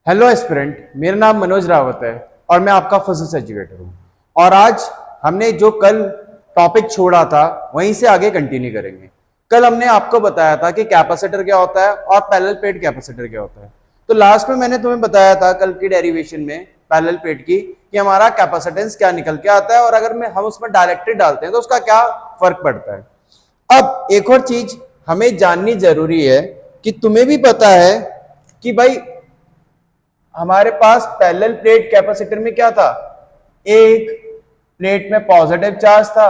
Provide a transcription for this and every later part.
Hello aspirant, मेरा नाम मनोज रावत है और मैं आपका फिजिक्स एजुकेटर हूँ। और आज हमने जो कल टॉपिक छोड़ा था वहीं से आगे कंटिन्यू करेंगे। कल हमने आपको बताया था कि कैपेसिटर क्या होता है और पैरेलल प्लेट कैपेसिटर क्या होता है। तो लास्ट में मैंने तुम्हें बताया था कल की डेरिवेशन में पैरेलल प्लेट की कि हमारा कैपेसिटेंस क्या निकल के आता है और अगर हम उसमें डायलेक्ट्रिक डालते हैं तो उसका क्या फर्क पड़ता है। अब एक और चीज हमें जाननी जरूरी है कि तुम्हें भी पता है कि भाई हमारे पास पैरेलल प्लेट कैपेसिटर में क्या था, एक प्लेट में पॉजिटिव चार्ज था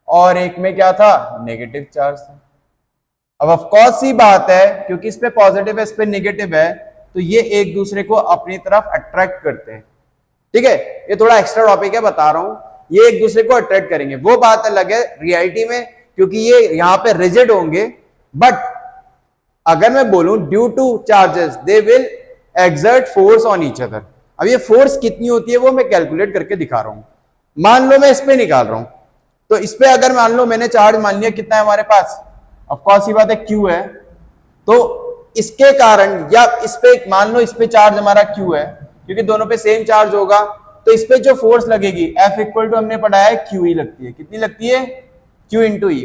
और एक में क्या था, नेगेटिव चार्ज था। अब ऑफ कोर्स सी बात है क्योंकि इस पे पॉजिटिव है इस पे नेगेटिव है तो ये एक दूसरे को अपनी तरफ अट्रैक्ट करते हैं। ठीक है, ये थोड़ा एक्स्ट्रा टॉपिक है बता रहा हूं, ये एक दूसरे को अट्रैक्ट करेंगे वो बात अलग है रियलिटी में क्योंकि ये यहां पे रिजिड होंगे। बट अगर मैं बोलूं due two charges they will exert force on each other. अब ये फोर्स कितनी होती है वो मैं कैलकुलेट करके दिखा रहा हूं। मान लो मैं इस पे निकाल रहा हूं तो इस पे अगर मान लो मैंने चार्ज मान लिया कितना है हमारे पास, ऑफ कोर्स ये बात है Q है, तो इसके कारण या इस पे मान लो इस पे चार्ज हमारा Q है क्योंकि दोनों पे सेम चार्ज होगा तो इस पे जो फोर्स लगेगी F इक्वल टू हमने पढ़ा है QE लगती है। कितनी लगती है? Q into E।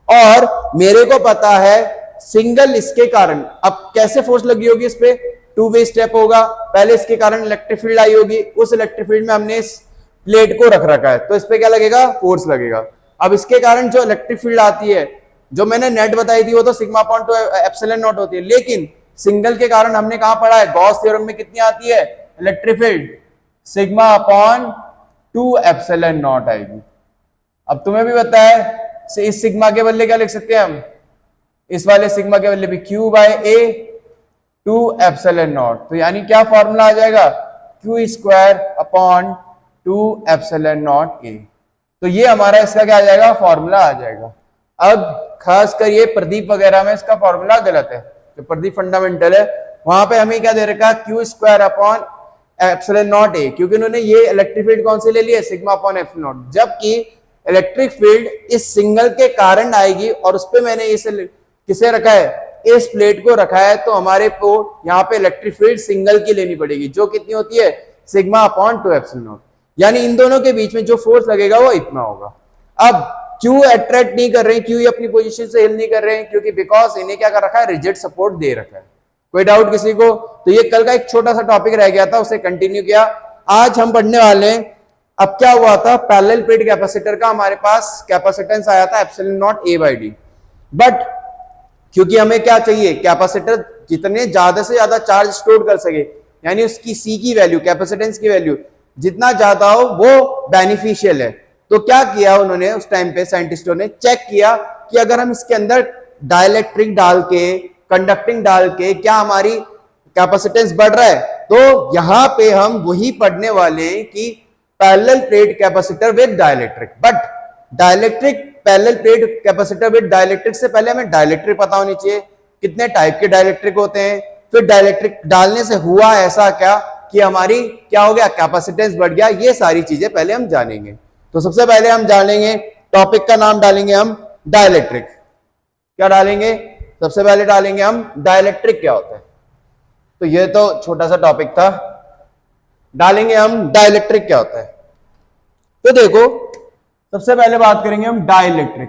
और मेरे को पता है सिंगल इसके कारण अब कैसे फोर्स लगी होगी इस पे, टू वे स्टेप होगा। पहले इसके कारण इलेक्ट्रिक फील्ड आई होगी, उस इलेक्ट्रिक फील्ड में हमने इस प्लेट को रख रखा है तो इस पे क्या लगेगा, फोर्स लगेगा। अब इसके कारण जो इलेक्ट्रिक फील्ड आती है जो मैंने नेट बताई थी वो तो sigma upon two epsilon not होती है, लेकिन सिंगल के कारण हमने कहां पढ़ा है, गॉस थ्योरम में कितनी आती है electric field, sigma upon two epsilon not आएगी। अब तुम्हें भी पता है इस सिग्मा के बदले क्या लिख सकते हैं हम, इस वाले सिग्मा के बदले भी Q by A two epsilon naught. तो यानी क्या फॉर्मूला आ जाएगा, Q square upon two epsilon naught A। तो ये हमारा इसका क्या आ जाएगा, फॉर्मूला आ जाएगा। अब खासकर ये प्रदीप वगैरह में इसका फॉर्मूला गलत है, जो प्रदीप फंडामेंटल है वहां पे हमें क्या दे रखा है, Q square upon epsilon naught A, क्योंकि उन्होंने ये इलेक्ट्रिक फील्ड कौन से ले लिया, सिग्मा अपॉन एप्सिलॉन नॉट, जबकि इलेक्ट्रिक फील्ड इस सिंगल के कारण आएगी और उस पर मैंने इसे किसे रखा है, इस प्लेट को रखा है। तो हमारे को यहाँ पे इलेक्ट्रिक फील्ड सिंगल की लेनी पड़ेगी जो कितनी होती है, sigma upon two epsilon not. यानी इन दोनों के बीच में जो फोर्स लगेगा वो इतना होगा। अब क्यों अट्रैक्ट नहीं कर रहे हैं, क्यों अपनी पोजीशन से हिल नहीं कर रहे हैं, क्योंकि बिकॉज इन्हें क्या कर रखा है, रिजिड सपोर्ट दे रखा है। कोई डाउट किसी को? तो ये कल का एक छोटा सा टॉपिक रह गया था उसे कंटिन्यू किया। आज हम पढ़ने वाले हैं अब क्या हुआ था, पैरेलल प्लेट कैपेसिटर का हमारे पास कैपेसिटेंस आया था epsilon naught A by D. But क्योंकि हमें क्या चाहिए, कैपेसिटर जितने ज्यादा से ज्यादा चार्ज स्टोर कर सके, यानी उसकी C की वैल्यू, कैपेसिटेंस की वैल्यू जितना ज्यादा हो वो बेनिफिशियल है। तो क्या किया उन्होंने उस टाइम पे, साइंटिस्टों ने चेक किया कि अगर हम इसके अंदर डाइलेक्ट्रिक डाल के, कंडक्टिंग डाल के क्या हमारी कैपेसिटेंस बढ़ रहा है। तो यहां पे हम वही पढ़ने वाले हैं कि parallel plate capacitor with dielectric. But dielectric parallel plate capacitor with dielectric से पहले हमें डाइलेक्ट्रिक पता होनी चाहिए, कितने टाइप के डाइलेक्ट्रिक होते हैं, फिर डाइलेक्ट्रिक डालने से हुआ ऐसा क्या कि हमारी क्या हो गया, कैपेसिटेंस बढ़ गया। ये सारी चीजें पहले हम जानेंगे। तो सबसे पहले हम जानेंगे, टॉपिक का नाम डालेंगे हम डाइलेक्ट्रिक। क्या डालेंगे, सबसे पहले डालेंगे हम डाइलेक्ट्रिक क्या होता है। तो ये तो छोटा सा टॉपिक था, डालेंगे हम डाइलेक्ट्रिक क्या होता है। तो देखो सबसे पहले बात करेंगे हम डाइलेक्ट्रिक।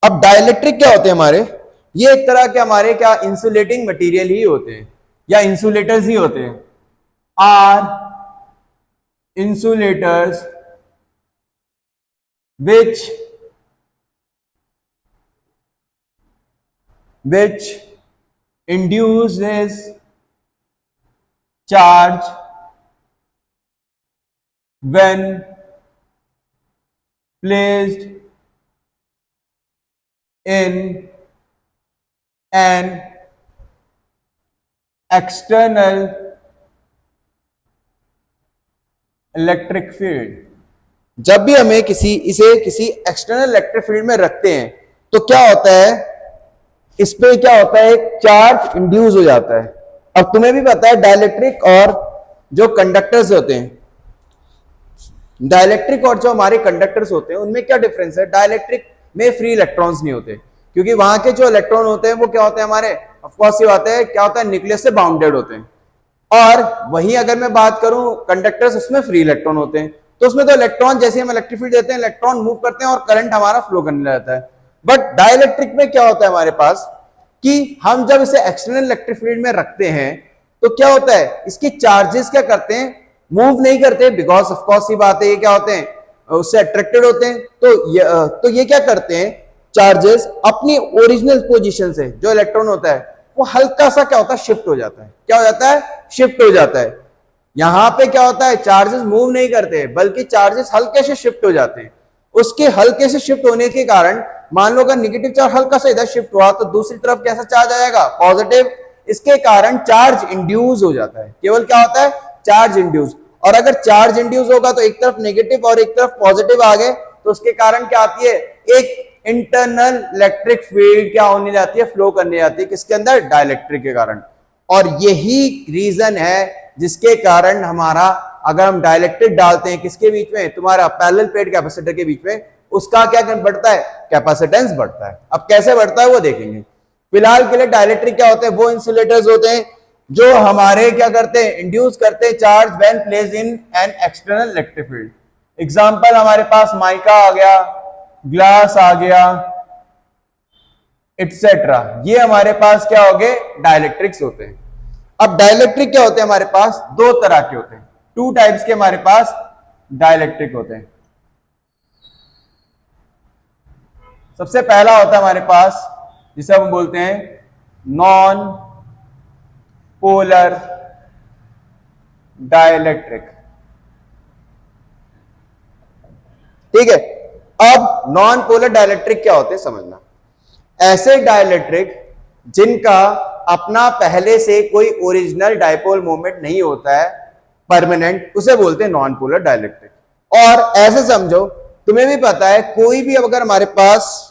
अब डाइलेक्ट्रिक क्या होते हैं हमारे, ये एक तरह के हमारे क्या इंसुलेटिंग मटेरियल ही होते हैं या इंसुलेटर्स ही होते हैं। Are insulators which induces charge when placed in an external electric field. जब भी हमें इसे किसी एक्सटर्नल इलेक्ट्रिक फील्ड में रखते हैं तो क्या होता है, इस पे क्या होता है, चार्ज इंड्यूस हो जाता है। अब तुम्हें भी पता है डाइलेक्ट्रिक और जो कंडक्टर्स होते हैं, डाइलेक्ट्रिक और जो हमारे कंडक्टर्स होते हैं उनमें क्या डिफरेंस है, डाइलेक्ट्रिक में फ्री इलेक्ट्रॉन्स नहीं होते क्योंकि वहां के जो इलेक्ट्रॉन होते हैं वो क्या होते हैं हमारे, ऑफ कोर्स ये होते हैं, क्या होता है, न्यूक्लियस से बाउंडेड होते हैं। और वहीं अगर मैं बात करूं कंडक्टर्स, उसमें फ्री इलेक्ट्रॉन होते हैं, तो उसमें तो इलेक्ट्रॉन जैसे हम इलेक्ट्रिक फील्ड देते हैं इलेक्ट्रॉन मूव करते हैं और करंट हमारा फ्लो करने लगता है। बट डाइलेक्ट्रिक में क्या होता है हमारे पास कि हम जब इसे एक्सटर्नल इलेक्ट्रिक फील्ड में रखते हैं तो क्या होता है, इसके चार्जेस क्या करते हैं, मूव नहीं करते, बिकॉज ऑफ कोर्स ये बात है, ये क्या होते हैं, उससे अट्रैक्टेड होते हैं। तो ये क्या करते हैं, चार्जेस अपनी ओरिजिनल पोजीशन से जो इलेक्ट्रॉन होता है वो हल्का सा क्या होता है, शिफ्ट हो जाता है। क्या हो जाता है, शिफ्ट हो जाता है। यहां पे क्या होता है, चार्जेस मूव नहीं करते बल्कि चार्जेस हल्के से शिफ्ट हो जाते हैं। उसके हल्के से शिफ्ट होने के कारण, मान लो अगर नेगेटिव चार्ज हल्का सा इधर शिफ्ट हुआ तो दूसरी तरफ कैसा चार्ज आएगा, पॉजिटिव। इसके कारण चार्ज इंड्यूस हो जाता है, केवल क्या होता है, चार्ज इंड्यूस। और अगर चार्ज इंड्यूस होगा तो एक तरफ नेगेटिव और एक तरफ पॉजिटिव आ गए तो उसके कारण क्या आती है, एक इंटरनल इलेक्ट्रिक फील्ड क्या होने जाती है, फ्लो करने जाती है, किसके अंदर, डाइलेक्ट्रिक के कारण। और यही रीजन है जिसके कारण हमारा, अगर हम डाइलेक्ट्रिक डालते हैं किसके बीच में, तुम्हारा पैरेलल प्लेट कैपेसिटर के बीच में, उसका क्या बढ़ता है, कैपेसिटेंस बढ़ता है। अब कैसे बढ़ता है वो देखेंगे। फिलहाल के लिए डाइलेक्ट्रिक क्या होते हैं, वो इंसुलेटर्स होते हैं जो हमारे क्या करते हैं, इंड्यूस करते हैं charge when placed in an external electric field. Example हमारे पास माइका आ गया, ग्लास आ गया, एटसेट्रा, ये हमारे पास क्या हो गए, डाइलेक्ट्रिक्स होते हैं। अब डाइलेक्ट्रिक क्या होते हैं हमारे पास, दो तरह के होते हैं, टू टाइप्स के हमारे पास डाइलेक्ट्रिक होते हैं। सबसे पहला होता है हमारे पास जिसे हम बोलते हैं नॉन पोलर डाइलेक्ट्रिक। ठीक है, अब नॉन पोलर डाइलेक्ट्रिक क्या होते हैं समझना। ऐसे डाइलेक्ट्रिक जिनका अपना पहले से कोई ओरिजिनल डाइपोल मोमेंट नहीं होता है परमानेंट, उसे बोलते हैं नॉन पोलर डाइलेक्ट्रिक। और ऐसे समझो, तुम्हें भी पता है कोई भी अगर हमारे पास,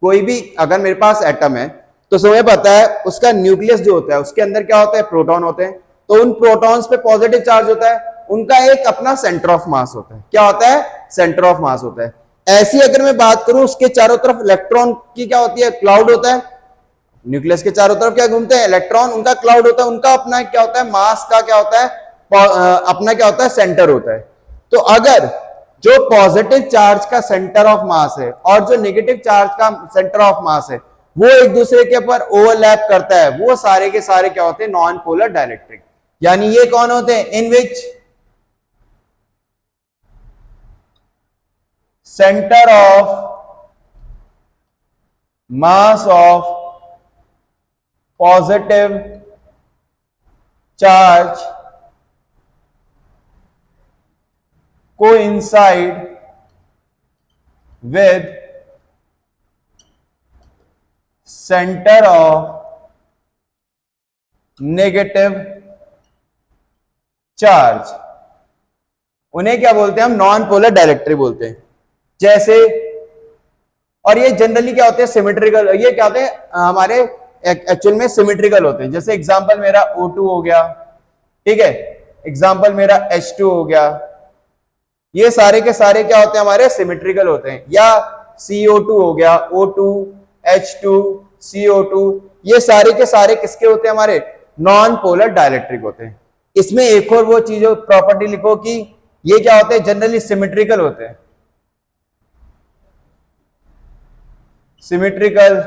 कोई भी अगर मेरे पास एटम है तो तुम्हें पता है उसका न्यूक्लियस जो होता है उसके अंदर क्या होता है, प्रोटॉन होते हैं। तो उन प्रोटॉन्स पे पॉजिटिव चार्ज होता है, उनका एक अपना सेंटर ऑफ मास होता है। क्या होता है, सेंटर ऑफ मास होता है। ऐसी अगर मैं बात करूं, उसके चारों तरफ इलेक्ट्रॉन की क्या होती है, क्लाउड होता है। न्यूक्लियस के चारों तरफ क्या घूमते हैं, इलेक्ट्रॉन, उनका क्लाउड होता है, उनका अपना क्या होता है, मास का क्या होता है, अपना क्या होता है, सेंटर होता है। तो अगर जो पॉजिटिव चार्ज का सेंटर ऑफ मास है और जो नेगेटिव चार्ज का सेंटर ऑफ मास है वो एक दूसरे के ऊपर ओवरलैप करता है, वो सारे के सारे क्या होते हैं, नॉन पोलर डाइलेक्ट्रिक। यानी ये कौन होते हैं, in which centre of mass of positive charge coincide with center of negative charge, उन्हें क्या बोलते हैं हम, नॉन पोलर डाइलेक्ट्रिक बोलते हैं। जैसे, और ये जनरली क्या होते हैं, सिमेट्रिकल, ये क्या होते हैं हमारे एक्चुअल में सिमेट्रिकल होते हैं। जैसे एग्जांपल मेरा O2 हो गया, ठीक है, एग्जांपल मेरा H2 हो गया, ये सारे के सारे क्या होते हैं हमारे, सिमेट्रिकल होते हैं। या CO2 हो गया, O2 H2 CO2, ये सारे के सारे किसके होते हैं हमारे, नॉन पोलर डाइलेक्ट्रिक होते हैं। इसमें एक और वो चीज प्रॉपर्टी लिखो कि ये क्या होते हैं, जनरली सिमेट्रिकल होते हैं, सिमेट्रिकल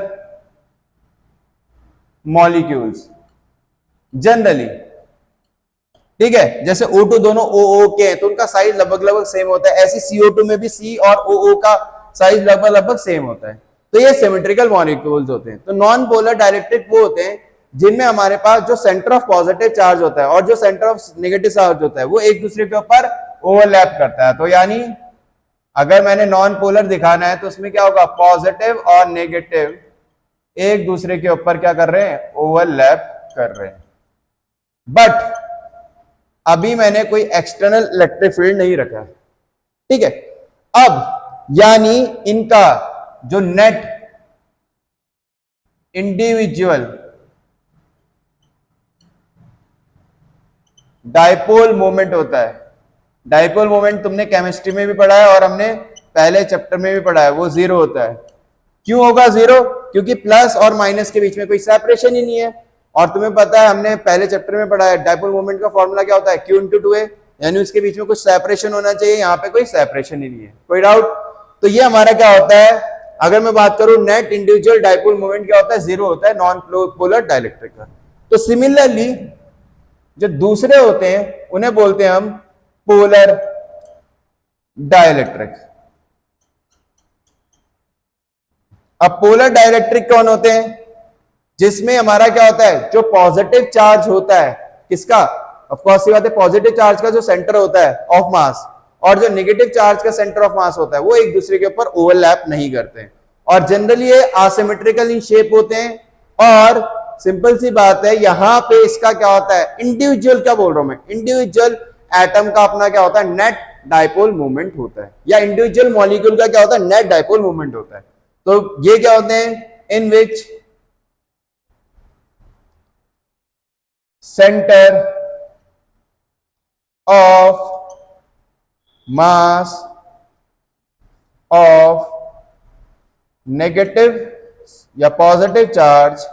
मॉलिक्यूल्स जनरली। ठीक है, जैसे O2 दोनों OO के हैं तो उनका साइज लगभग सेम होता है। ऐसे CO2 में भी C और OO का साइज लगभग सेम होता है। तो ये सिमेट्रिकल मॉलिक्यूल्स होते हैं। तो नॉन पोलर डाइलेक्ट्रिक वो होते हैं जिनमें हमारे पास जो सेंटर ऑफ पॉजिटिव चार्ज होता है और जो सेंटर ऑफ नेगेटिव चार्ज होता है वो एक दूसरे के ऊपर ओवरलैप करता है। तो यानी अगर मैंने नॉन पोलर दिखाना है तो उसमें क्या होगा, पॉजिटिव और नेगेटिव एक दूसरे के ऊपर क्या कर रहे हैं, ओवरलैप कर रहे हैं। बट अभी मैंने कोई एक्सटर्नल इलेक्ट्रिक फील्ड नहीं रखा, ठीक है। अब यानी इनका जो नेट इंडिविजुअल डाइपोल मोमेंट होता है, डाइपोल मोमेंट तुमने केमिस्ट्री में भी पढ़ा है और हमने पहले चैप्टर में भी पढ़ा है, वो जीरो होता है। क्यों होगा जीरो, क्योंकि प्लस और माइनस के बीच में कोई सेपरेशन ही नहीं है। और तुम्हें पता है हमने पहले चैप्टर में पढ़ा है डाइपोल मोमेंट का फॉर्मूला क्या होता है, Q इंटू 2A, यानी उसके बीच में कुछ सेपरेशन होना चाहिए, यहाँ पे कोई सेपरेशन ही नहीं है। कोई डाउट? तो ये हमारा क्या होता है, अगर मैं बात करूं नेट इंडिविजुअल डाइपोल मोमेंट क्या होता है, जीरो होता है नॉन पोलर डाइलेक्ट्रिक का। तो सिमिलरली जो दूसरे होते हैं उन्हें बोलते हैं हम पोलर डाइलेक्ट्रिक। अब पोलर डाइलेक्ट्रिक कौन होते हैं, जिसमें हमारा क्या होता है, जो पॉजिटिव चार्ज होता है किसका, ऑफ कोर्स सी बात है, पॉजिटिव चार्ज का जो सेंटर होता है ऑफ मास और जो नेगेटिव चार्ज का सेंटर ऑफ मास होता है वो एक दूसरे के ऊपर ओवरलैप नहीं करते हैं और जनरली ये असिमेट्रिकल इन शेप होते हैं। और सिंपल सी बात है, यहां पे इसका क्या होता है, इंडिविजुअल, क्या बोल रहा हूं मैं, इंडिविजुअल एटम का अपना क्या होता है, नेट डाइपोल मोमेंट होता है, या इंडिविजुअल मॉलिक्यूल का क्या होता है, नेट डाइपोल मोमेंट होता है। तो ये क्या होते हैं, in which centre of mass of negative या positive charge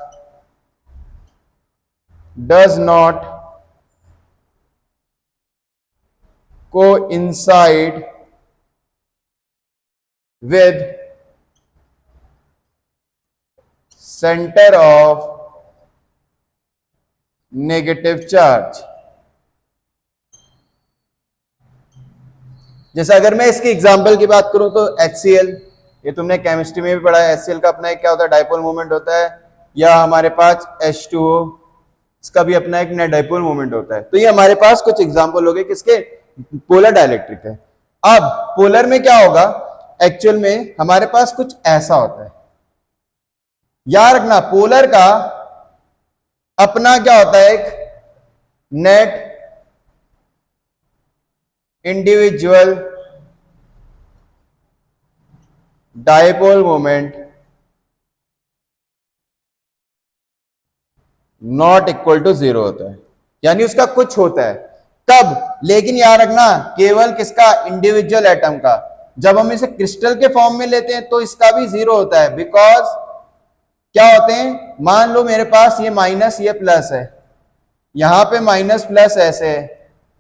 does not coincide with center of negative charge। जैसे अगर मैं इसकी एग्जांपल की बात करूं तो HCl, ये तुमने केमिस्ट्री में भी पढ़ा है, HCl का अपना एक क्या होता है, डाइपोल मोमेंट होता है, या हमारे पास H2O, इसका भी अपना एक नेट डाइपोल मोमेंट होता है। तो ये हमारे पास कुछ एग्जांपल हो गए किसके, पोलर डाइलेक्ट्रिक है। अब पोलर में क्या होगा, एक्चुअल में हमारे पास कुछ ऐसा होता है, याद रखना पोलर का अपना क्या होता है, एक net individual dipole moment not equal to zero होता है, यानी उसका कुछ होता है। कब, लेकिन याद रखना केवल किसका, इंडिविजुअल एटम का। जब हम इसे क्रिस्टल के फॉर्म में लेते हैं तो इसका भी जीरो होता है, बिकॉज क्या होते हैं, मान लो मेरे पास ये माइनस ये प्लस है, यहां पे माइनस प्लस ऐसे है,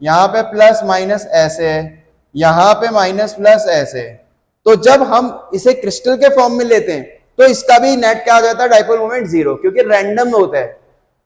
यहां पे प्लस माइनस ऐसे है, यहां पे माइनस प्लस ऐसे है। तो जब हम इसे क्रिस्टल के फॉर्म में लेते हैं तो इसका भी नेट क्या आ जाता है, डाइपोल मोमेंट जीरो, क्योंकि रैंडम होता है।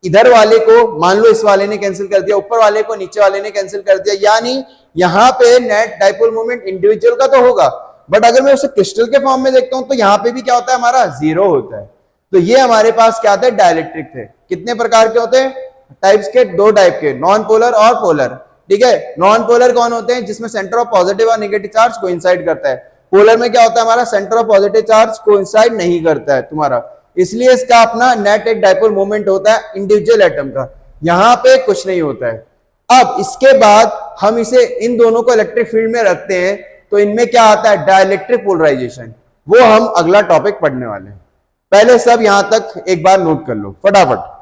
इधर वाले को मान लो इस वाले ने कैंसिल कर दिया, ऊपर वाले को नीचे वाले ने कैंसिल कर दिया, यानी यहां पे नेट डाइपोल मोमेंट इंडिविजुअल का तो होगा, बट अगर मैं उसे क्रिस्टल के फॉर्म में देखता हूं तो यहां पे भी क्या होता है, हमारा जीरो होता है। तो ये हमारे पास क्या थे, डाइलेक्ट्रिक थे। कितने प्रकार के होते हैं, टाइप्स के, दो टाइप के, नॉन पोलर और पोलर। ठीक है, नॉन पोलर कौन होते हैं, जिसमें सेंटर ऑफ पॉजिटिव और नेगेटिव चार्ज कोइंसाइड करता है। पोलर में क्या होता है, हमारा centre of positive charge coincide नहीं करता है तुम्हारा, इसलिए इसका अपना नेट एक डाइपोल मोमेंट होता है इंडिविजुअल एटम का, यहां पे कुछ नहीं होता है। अब इसके बाद हम इसे इन दोनों को इलेक्ट्रिक फील्ड में रखते हैं तो इनमें क्या आता है, डाइलेक्ट्रिक पोलराइजेशन, वो हम अगला टॉपिक पढ़ने वाले हैं। पहले सब यहां तक एक बार नोट कर लो फटाफट।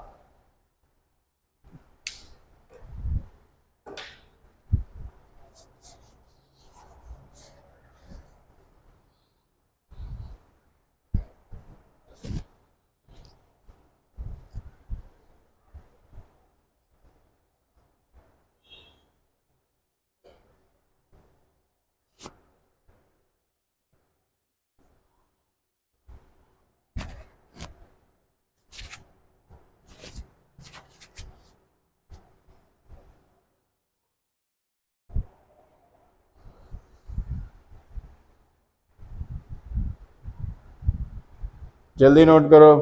जल्दी नोट करो।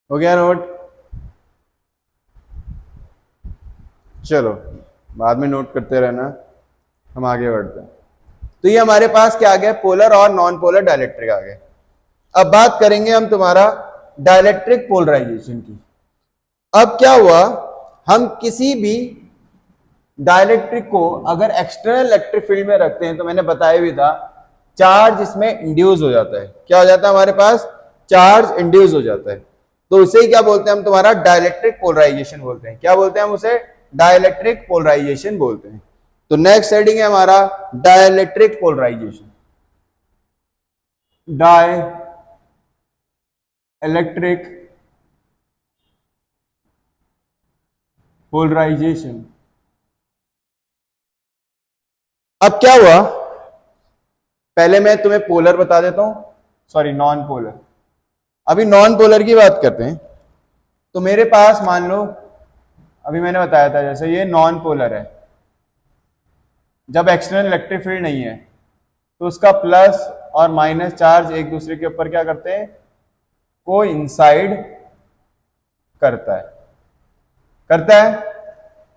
हो गया नोट? चलो बाद में नोट करते रहना, हम आगे बढ़ते हैं। तो ये हमारे पास क्या आ गया, पोलर और नॉन पोलर डाइलेक्ट्रिक आ गए। अब बात करेंगे हम तुम्हारा डाइलेक्ट्रिक पोलराइजेशन की। अब क्या हुआ, हम किसी भी डाइलेक्ट्रिक को अगर एक्सटर्नल इलेक्ट्रिक फील्ड में रखते हैं तो मैंने बताया भी था चार्ज इसमें इंड्यूस हो जाता है। क्या हो जाता है हमारे पास, चार्ज इंड्यूस हो जाता है। तो उसे क्या बोलते हैं हम, तुम्हारा डाइलेक्ट्रिक पोलराइजेशन बोलते हैं। क्या बोलते हैं हम उसे, डाइलेक्ट्रिक पोलराइजेशन बोलते हैं। तो नेक्स्ट हेडिंग है हमारा dielectric polarisation. Dielectric polarisation. अब क्या हुआ, पहले मैं तुम्हें पोलर बता देता हूं, सॉरी नॉन पोलर। अभी नॉन पोलर की बात करते हैं। तो मेरे पास मान लो, अभी मैंने बताया था जैसे ये नॉन पोलर है, जब एक्सटर्नल इलेक्ट्रिक फील्ड नहीं है तो उसका प्लस और माइनस चार्ज एक दूसरे के ऊपर क्या करते हैं, कोइंसाइड करता है, करता है।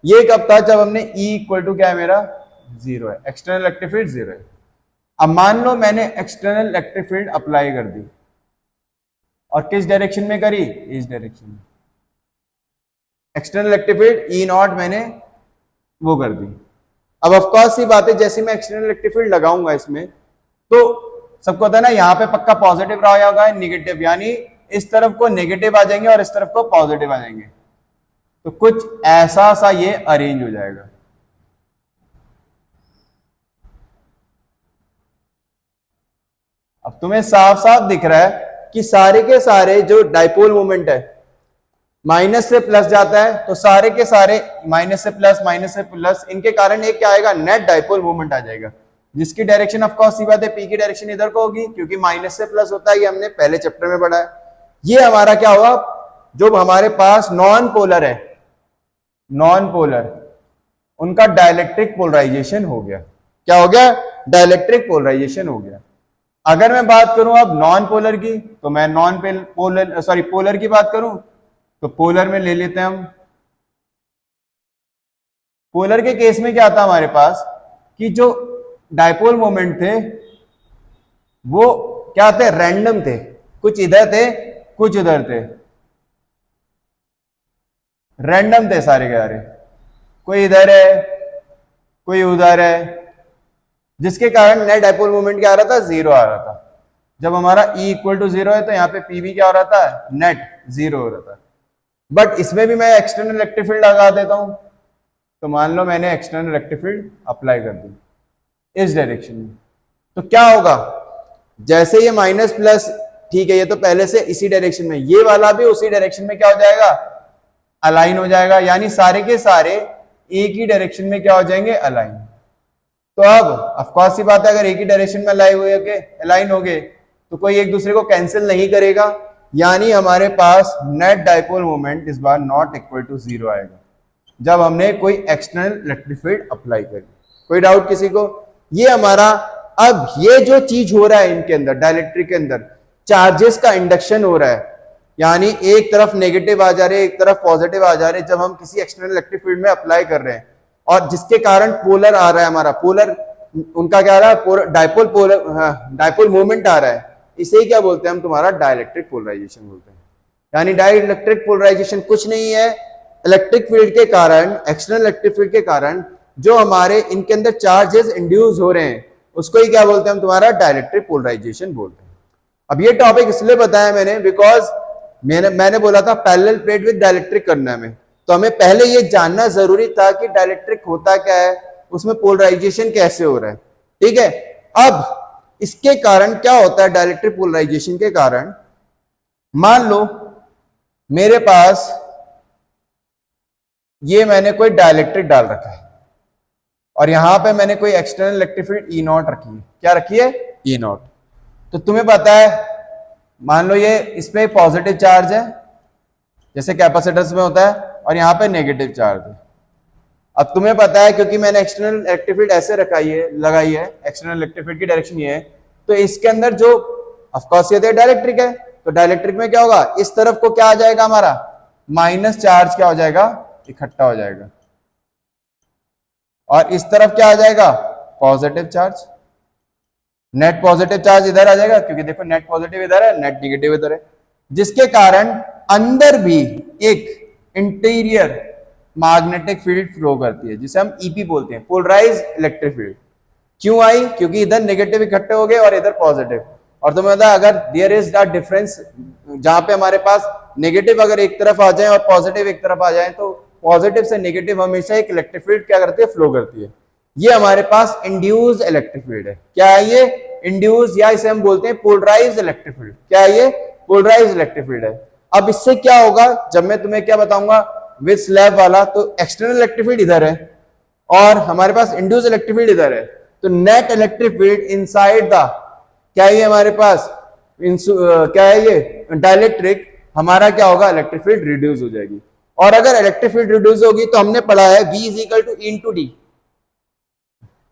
ये कब था, जब हमने E इक्वल टू क्या है मेरा, जीरो है, एक्सटर्नल इलेक्ट्रिक फील्ड जीरो है। अब मान लो मैंने एक्सटर्नल इलेक्ट्रिक फील्ड अप्लाई कर दी, और किस डायरेक्शन में करी, इस डायरेक्शन में। External electric field E not मैंने वो कर दी। अब ऑफकोर्स सी बात है, जैसे मैं एक्सटर्नल इलेक्ट्रिक फील्ड लगाऊंगा इसमें, तो सबको पता है ना यहाँ पे पक्का पॉजिटिव रहा होगा, निगेटिव, यानी इस तरफ को नेगेटिव आ जाएंगे और इस तरफ को पॉजिटिव आ जाएंगे। तो कुछ ऐसा सा ये अरेंज हो जाएगा। अब तुम्हें साफ साफ दिख रहा है कि सारे के सारे जो डाइपोल मोमेंट है माइनस से प्लस जाता है, तो सारे के सारे माइनस से प्लस, इनके कारण एक क्या आएगा, नेट डाइपोल मोमेंट आ जाएगा, जिसकी डायरेक्शन ऑफ कोर्स सी बात है पी की डायरेक्शन इधर को होगी, क्योंकि माइनस से प्लस होता है, ये हमने पहले चैप्टर में पढ़ा है। ये हमारा क्या हुआ, जो हमारे पास नॉन पोलर है, नॉन पोलर, उनका डाइलेक्ट्रिक पोलराइजेशन हो गया। क्या हो गया, डाइलेक्ट्रिक पोलराइजेशन हो गया। अगर मैं बात करूं अब नॉन पोलर की, तो मैं नॉन पोलर सॉरी पोलर की बात करूं, तो पोलर में ले लेते हैं हम। पोलर के केस में क्या था हमारे पास, कि जो डाइपोल मोमेंट थे वो क्या थे, रैंडम थे, कुछ इधर थे कुछ उधर थे, रैंडम थे सारे के सारे, कोई इधर है कोई उधर है, जिसके कारण नेट डाइपोल मोमेंट क्या आ रहा था, जीरो आ रहा था। जब हमारा E इक्वल टू जीरो है तो यहाँ पे पी भी क्या हो रहा था, नेट जीरो हो रहा था। बट इसमें भी मैं एक्सटर्नल इलेक्ट्रिक फील्ड लगा देता हूं, तो मान लो मैंने एक्सटर्नल इलेक्ट्रिक फील्ड अप्लाई कर दी इस डायरेक्शन में, तो क्या होगा, जैसे ये माइनस प्लस, ठीक है, ये तो पहले से इसी डायरेक्शन में, ये वाला भी उसी डायरेक्शन में क्या हो जाएगा, अलाइन हो जाएगा, यानी सारे के सारे एक ही डायरेक्शन में क्या हो जाएंगे, अलाइन। तो अब ऑफकोर्स सी बात है, अगर एक ही डायरेक्शन में अलाइन हो गए तो कोई एक दूसरे को कैंसिल नहीं करेगा, यानी हमारे पास नेट डाइपोल मोमेंट इस बार नॉट इक्वल टू जीरो आएगा जब हमने कोई एक्सटर्नल इलेक्ट्रिक फील्ड अप्लाई करी। कोई डाउट किसी को, ये हमारा, अब ये जो चीज हो रहा है इनके अंदर, डाइलेक्ट्रिक के अंदर चार्जेस का इंडक्शन हो रहा है, यानी एक तरफ नेगेटिव आ जा रहे हैं एक तरफ पॉजिटिव आ जा रहे हैं, जब हम किसी एक्सटर्नल इलेक्ट्रिक फील्ड में अप्लाई कर रहे हैं, और जिसके कारण पोलर आ रहा है हमारा, पोलर उनका क्या आ रहा है, डाइपोल मूवमेंट आ रहा है, इसे ही क्या बोलते हैं हम, तुम्हारा डाइलेक्ट्रिक पोलराइजेशन बोलते हैं। यानी डाइलेक्ट्रिक पोलराइजेशन कुछ नहीं है, इलेक्ट्रिक फील्ड के कारण, एक्सटर्नल इलेक्ट्रिक फील्ड के कारण जो हमारे इनके अंदर चार्जेस इंड्यूस हो रहे हैं, उसको ही क्या बोलते हैं हम, तुम्हारा डाइलेक्ट्रिक पोलराइजेशन बोलते हैं। अब ये टॉपिक इसलिए बताया मैंने, बिकॉज मैंने बोला था पैरेलल प्लेट विद डाइलेक्ट्रिक करना में, तो हमें पहले ये जानना जरूरी था कि डाइलेक्ट्रिक होता क्या है, उसमें पोलराइजेशन कैसे हो रहा है, ठीक है। अब इसके कारण क्या होता है, डाइलेक्ट्रिक पोलराइजेशन के कारण, मान लो मेरे पास ये मैंने कोई डाइलेक्ट्रिक डाल रखा है, और यहां पे मैंने कोई external electric field E not रखी है, क्या रखी है, ई नॉट। तो तुम्हें पता है, मान लो ये इस पे पॉजिटिव चार्ज है जैसे कैपेसिटर्स में होता है, और यहाँ पे नेगेटिव चार्ज है। अब तुम्हें पता है, क्योंकि मैंने एक्सटर्नल इलेक्ट्रिक फील्ड ऐसे लगाई है, एक्सटर्नल इलेक्ट्रिक फील्ड की डायरेक्शन ये है, तो इसके अंदर जो ऑफ कोर्स ये डाइलेक्ट्रिक है, तो डाइलेक्ट्रिक में क्या होगा, इस तरफ को क्या आ जाएगा हमारा, माइनस चार्ज क्या हो जाएगा, इकट्ठा हो जाएगा, और इस तरफ क्या आ जाएगा, positive charge, net positive charge इधर आ जाएगा, क्योंकि देखो नेट पॉजिटिव इधर है, नेट नेगेटिव इधर है। जिसके कारण अंदर भी एक इंटीरियर मैग्नेटिक फील्ड फ्लो करती है जिसे हम ईपी बोलते हैं, पोलराइज इलेक्ट्रिक फील्ड। क्यों आई? क्योंकि इधर नेगेटिव इकट्ठे हो गए और इधर पॉजिटिव। और तुम्हें पता है अगर देयर इज अ डिफरेंस, जहां पे हमारे पास नेगेटिव अगर एक तरफ आ जाए और पॉजिटिव एक तरफ आ जाए तो पॉजिटिव से नेगेटिव हमेशा एक इलेक्ट्रिक फील्ड क्या करती है? फ्लो करती है। ये हमारे पास इंड्यूस इलेक्ट्रिक फील्ड है। क्या है ये? इंड्यूस, या इसे हम बोलते हैं पोलराइज इलेक्ट्रिक फील्ड। क्या है ये? पोलराइज इलेक्ट्रिक फील्ड है। अब इससे क्या होगा जब मैं तुम्हें क्या बताऊंगा विद स्लैब वाला, तो एक्सटर्नल इलेक्ट्रिक फील्ड इधर है और हमारे पास इंड्यूस इलेक्ट्रिक फील्ड इधर है, तो net electric field inside the, क्या है ये हमारे पास क्या है ये? डाइलेक्ट्रिक, हमारा क्या होगा? इलेक्ट्रिक फील्ड रिड्यूस हो जाएगी। और अगर इलेक्ट्रिक फील्ड रिड्यूस होगी तो हमने पढ़ा है V is equal to into D,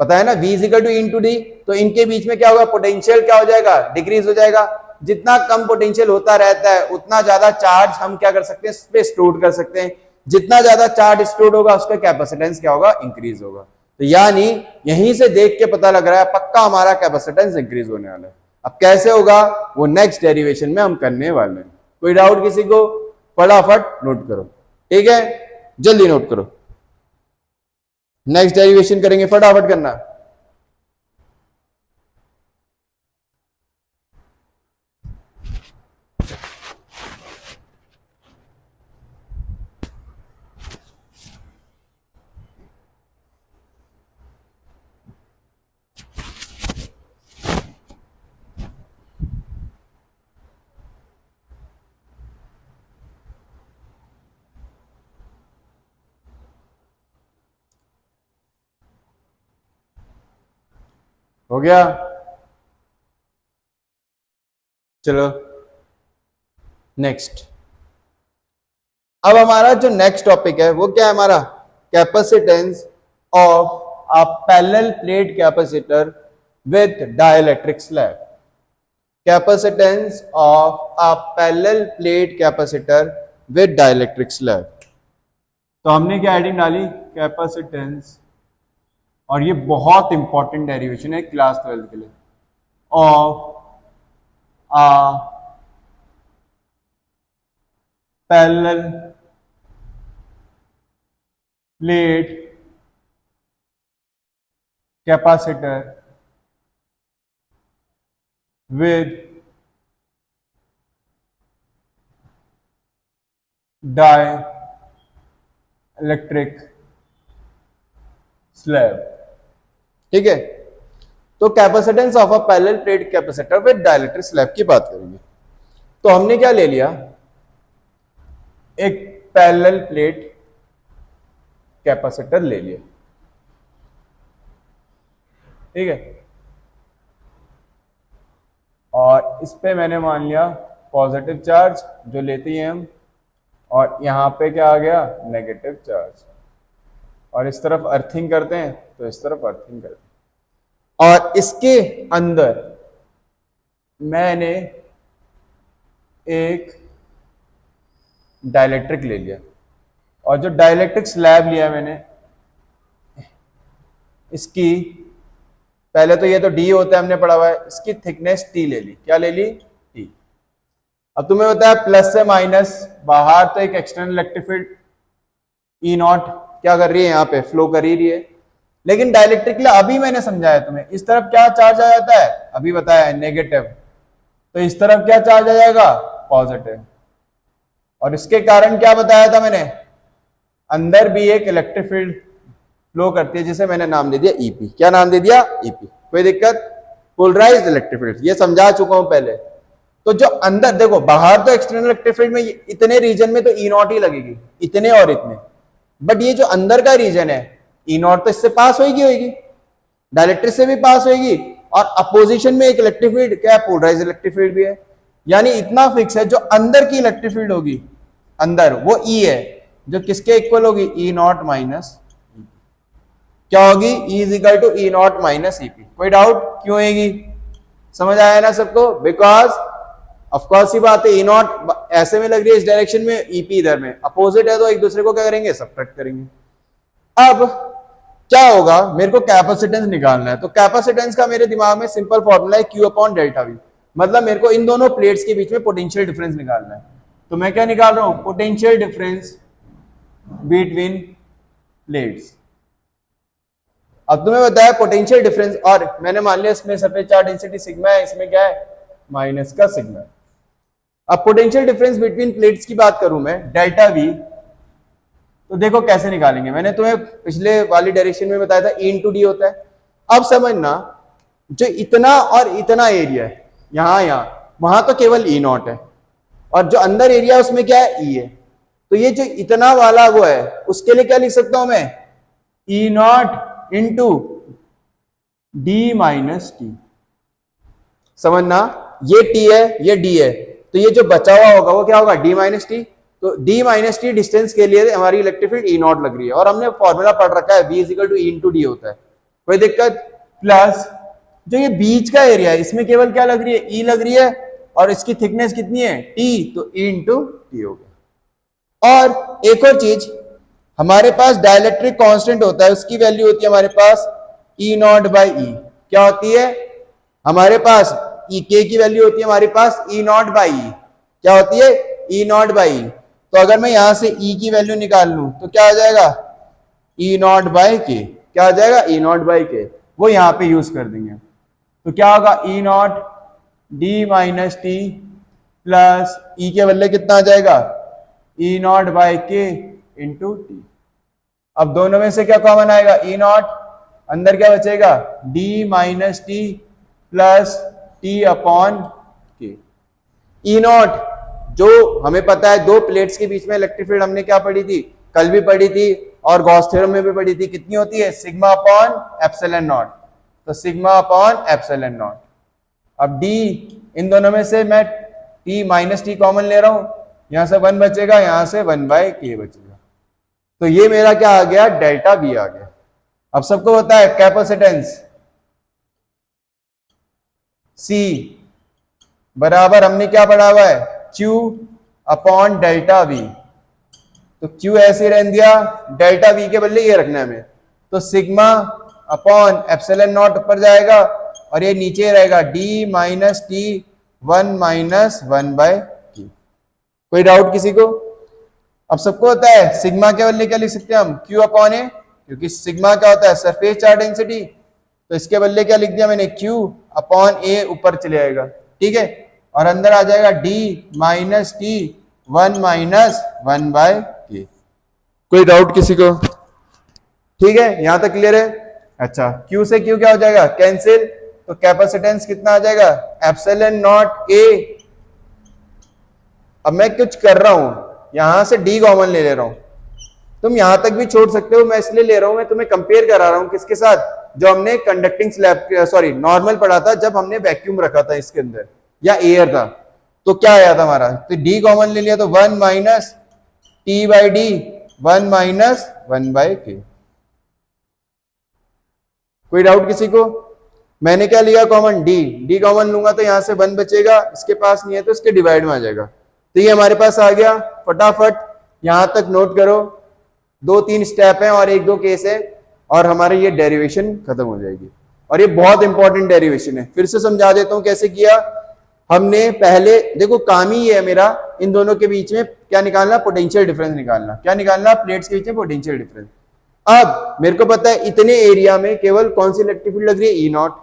पता है ना, V is equal to into D. तो इनके बीच में क्या होगा? पोटेंशियल क्या हो जाएगा? डिक्रीज हो जाएगा। जितना कम पोटेंशियल होता रहता है उतना ज्यादा चार्ज हम क्या कर सकते हैं? इस पे स्टोर कर सकते हैं। जितना ज्यादा चार्ज स्टोर होगा उसका कैपेसिटेंस क्या होगा? इंक्रीज होगा। तो यानी यहीं से देख के पता लग रहा है पक्का हमारा कैपेसिटेंस इंक्रीज होने वाला है। अब कैसे होगा वो नेक्स्ट डेरिवेशन में हम करने वाले हैं। कोई डाउट किसी को? फटाफट नोट करो, ठीक है, जल्दी नोट करो। नेक्स्ट डेरिवेशन करेंगे, फटाफट करना। हो गया? चलो नेक्स्ट। अब हमारा जो नेक्स्ट टॉपिक है वो क्या है हमारा? Capacitance of a parallel plate capacitor with dielectric slab. Capacitance of a parallel plate capacitor with dielectric slab. तो हमने क्या हेडिंग डाली? कैपेसिटेंस, और ये बहुत इंपॉर्टेंट डेरिवेशन है क्लास 12 के लिए, of a parallel plate capacitor with dielectric slab. ठीक है, तो capacitance of a parallel plate capacitor with dielectric slab की बात करेंगे। तो हमने क्या ले लिया? एक पैरेलल प्लेट कैपेसिटर ले लिया, ठीक है, और इस पे मैंने मान लिया पॉजिटिव चार्ज जो लेते हैं हम, और यहां पे क्या आ गया? Negative charge. और इस तरफ अर्थिंग करते हैं तो इस तरफ अर्थिंग करते हैं, और इसके अंदर मैंने एक डाइलेक्ट्रिक ले लिया, और जो डाइलेक्ट्रिक स्लैब लिया मैंने, इसकी पहले तो ये तो डी होता है हमने पढ़ा हुआ है, इसकी थिकनेस टी ले ली। क्या ले ली? टी। अब तुम्हें पता है प्लस से माइनस, बाहर तो एक external electric field E not क्या कर रही है? यहाँ पे फ्लो कर ही रही है। लेकिन डाइलेक्ट्रिक के लिए अभी मैंने समझाया तुम्हें, इस तरफ क्या चार्ज आ जाता है? अभी बताया है नेगेटिव, तो इस तरफ क्या चार्ज आ जाएगा? पॉजिटिव। और इसके कारण क्या बताया था मैंने? अंदर भी एक इलेक्ट्रिक फील्ड फ्लो करती है जिसे मैंने नाम दे दिया ईपी। क्या नाम दे दिया? ईपी। कोई दिक्कत? पोलराइज्ड इलेक्ट्रिक फील्ड, ये समझा चुका हूं पहले। तो जो अंदर देखो, बाहर तो एक्सटर्नल इलेक्ट्रिक फील्ड में इतने रीजन में तो ई नॉट ही लगेगी, इतने और इतने, बट ये जो अंदर का रीजन है ई नॉट तो इससे पास होगी, डाइलेक्ट्रिक से भी पास होगी, और अपोजिशन में एक इलेक्ट्रिक फील्ड क्या है? पोलराइज्ड इलेक्ट्रिक फील्ड भी है। यानी इतना फिक्स है, जो अंदर की इलेक्ट्रिक फील्ड होगी अंदर वो ई है, जो किसके इक्वल होगी? ई नॉट माइनस, क्या होगी? E is equal to E naught minus EP. कोई डाउट? क्यों होगी? समझ आया ना सबको? बिकॉज ऑफकोर्स ही बात है, ई नॉट ऐसे में लग रही है इस डायरेक्शन में, ईपी इधर में, अपोजिट है तो एक दूसरे को क्या करेंगे? सब्ट्रैक्ट करेंगे। अब क्या होगा? मेरे को कैपेसिटेंस निकालना है, तो कैपेसिटेंस का मेरे दिमाग में सिंपल फॉर्मूला है Q अपॉन डेल्टा वी। मतलब मेरे को इन दोनों प्लेट्स के बीच में पोटेंशियल डिफरेंस निकालना है। तो मैं क्या निकाल रहा हूं, पोटेंशियल डिफरेंस बिटवीन प्लेट्स। अब तुम्हें बताया पोटेंशियल डिफरेंस, और मैंने मान लिया इसमें सरफेस चार्ज डेंसिटी सिग्मा है, इसमें क्या है माइनस का सिग्मा। अब पोटेंशियल डिफरेंस बिटवीन प्लेट्स की बात करूं मैं, डेल्टा वी, तो देखो कैसे निकालेंगे। मैंने तुम्हें पिछले वाली डायरेक्शन में बताया था E इंटू डी होता है। अब समझना, जो इतना और इतना एरिया है, यहां वहां तो केवल E नॉट है, और जो अंदर एरिया है उसमें क्या है E है। तो ये जो इतना वाला वो है, उसके लिए क्या लिख सकता हूं मैं, E not into D minus T. समझना, ये T है, ये D है, तो ये जो बचा हुआ होगा वो क्या होगा, D माइनस टी। तो D माइनस टी डिस्टेंस के लिए हमारी इलेक्ट्रिक फील्ड E नॉट लग रही है, और हमने फॉर्मूला पढ़ रखा है V equal to E into D होता है, कोई दिक्कत। प्लस जो ये बीच का एरिया है, इसमें केवल क्या लग रही है, E लग रही है, और इसकी थिकनेस कितनी है T, तो E इंटू टी हो गया। और एक और चीज, हमारे पास डाइलेक्ट्रिक कांस्टेंट होता है, उसकी वैल्यू होती है हमारे पास E नॉट बाई E। क्या होती है हमारे पास, E के की वैल्यू होती है हमारे पास E नॉट बाई E। क्या होती है, E नॉट बाई E। तो अगर मैं यहां से E की वैल्यू निकाल लूं तो क्या आ जाएगा, E नॉट बाई के। क्या आ जाएगा, E नॉट बाई के, वो यहां पे यूज कर देंगे। तो क्या होगा, E not D minus T plus E के बदले कितना आ जाएगा, E नॉट बाई के इंटू टी। अब दोनों में से क्या कॉमन आएगा, E नॉट, अंदर क्या बचेगा, D minus T plus T upon के। E नॉट जो हमें पता है, दो प्लेट्स के बीच में इलेक्ट्रिक फील्ड हमने क्या पढ़ी थी, कल भी पढ़ी थी और गॉस थ्योरम में भी पढ़ी थी, कितनी होती है, सिग्मा अपॉन एप्सिलॉन नॉट। तो सिग्मा अपॉन एप्सिलॉन नॉट। अब D, इन दोनों में से मैं T माइनस टी कॉमन ले रहा हूं, यहां से 1 बचेगा, यहां से 1 बाय के बचेगा। तो ये मेरा क्या आ गया, डेल्टा V आ गया। अब सबको पता है कैपेसिटेंस C बराबर हमने क्या पढ़ा हुआ है, Q अपॉन डेल्टा V। तो Q ऐसे रहने दिया, डेल्टा V के बदले ये रखना है हमें, तो सिग्मा अपॉन एप्सिलॉन नॉट ऊपर जाएगा, और ये नीचे रहेगा D minus T 1 minus 1 by Q। कोई डाउट किसी को? अब सबको होता है सिग्मा के बदले क्या लिख सकते हैं हम, Q अपॉन ए, क्योंकि सिग्मा क्या होता है, सरफेस चार्ज डेंसिटी, तो इसके बदले क्या लिख दिया मैंने, Q अपॉन ए ऊपर चले आएगा, ठीक है, और अंदर आ जाएगा D minus T 1 minus 1 by K. कोई डाउट किसी को? ठीक है, यहां तक क्लियर है। अच्छा, Q से Q क्या हो जाएगा, कैंसिल, तो कैपेसिटेंस कितना आ जाएगा, एप्सिलॉन नॉट ए। अब मैं कुछ कर रहा हूं, यहां से D कॉमन ले रहा हूं, तुम यहां तक भी छोड़ सकते हो, मैं इसलिए ले रहा हूं, मैं तुम्हें कंपेयर करा रहा हूं किसके साथ, जो हमने कंडक्टिंग स्लैब, सॉरी नॉर्मल पढ़ा था जब हमने वैक्यूम रखा था इसके अंदर, या एयर था, तो क्या आया था हमारा, तो D कॉमन ले लिया, तो 1 minus T by D 1 minus 1 by K. कोई डाउट किसी को? मैंने क्या लिया कॉमन, D कॉमन लूंगा तो यहां से 1 बचेगा, इसके पास नहीं है तो इसके डिवाइड में आ जाएगा, तो ये हमारे पास आ गया। फटाफट यहां तक नोट करो, 2-3 स्टेप है और 1-2 केस है, और हमारी ये डेरिवेशन खत्म हो जाएगी। और ये बहुत इंपॉर्टेंट डेरिवेशन है, फिर से समझा देता हूं कैसे किया हमने। पहले देखो, काम ही है मेरा इन दोनों के बीच में क्या निकालना, पोटेंशियल डिफरेंस निकालना। क्या निकालना, प्लेट्स के बीच में पोटेंशियल डिफरेंस। अब मेरे को पता है इतने एरिया में केवल कौन सी इलेक्ट्रिक फील्ड लग रही है, ई नॉट,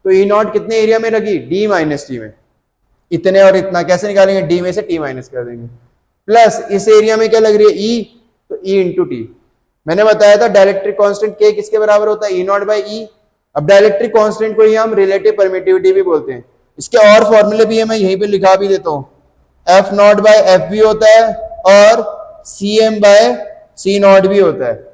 तो ई नॉट कितने एरिया में लगी, D माइनस टी में, इतने और इतना कैसे निकालेंगे, D में से T माइनस कर देंगे, प्लस इस एरिया में क्या लग रही है, E, तो E इंटू टी। मैंने बताया था डाइलेक्ट्रिक कांस्टेंट K किसके बराबर होता है, E नॉट बाई E। अब डाइलेक्ट्रिक कांस्टेंट को ही हम रिलेटिव परमिटिविटी भी बोलते हैं, इसके और फॉर्मूले भी है, मैं यहीं पे लिखा भी देता हूं, F नॉट बाय एफ भी होता है और CM बाय C नॉट भी होता है।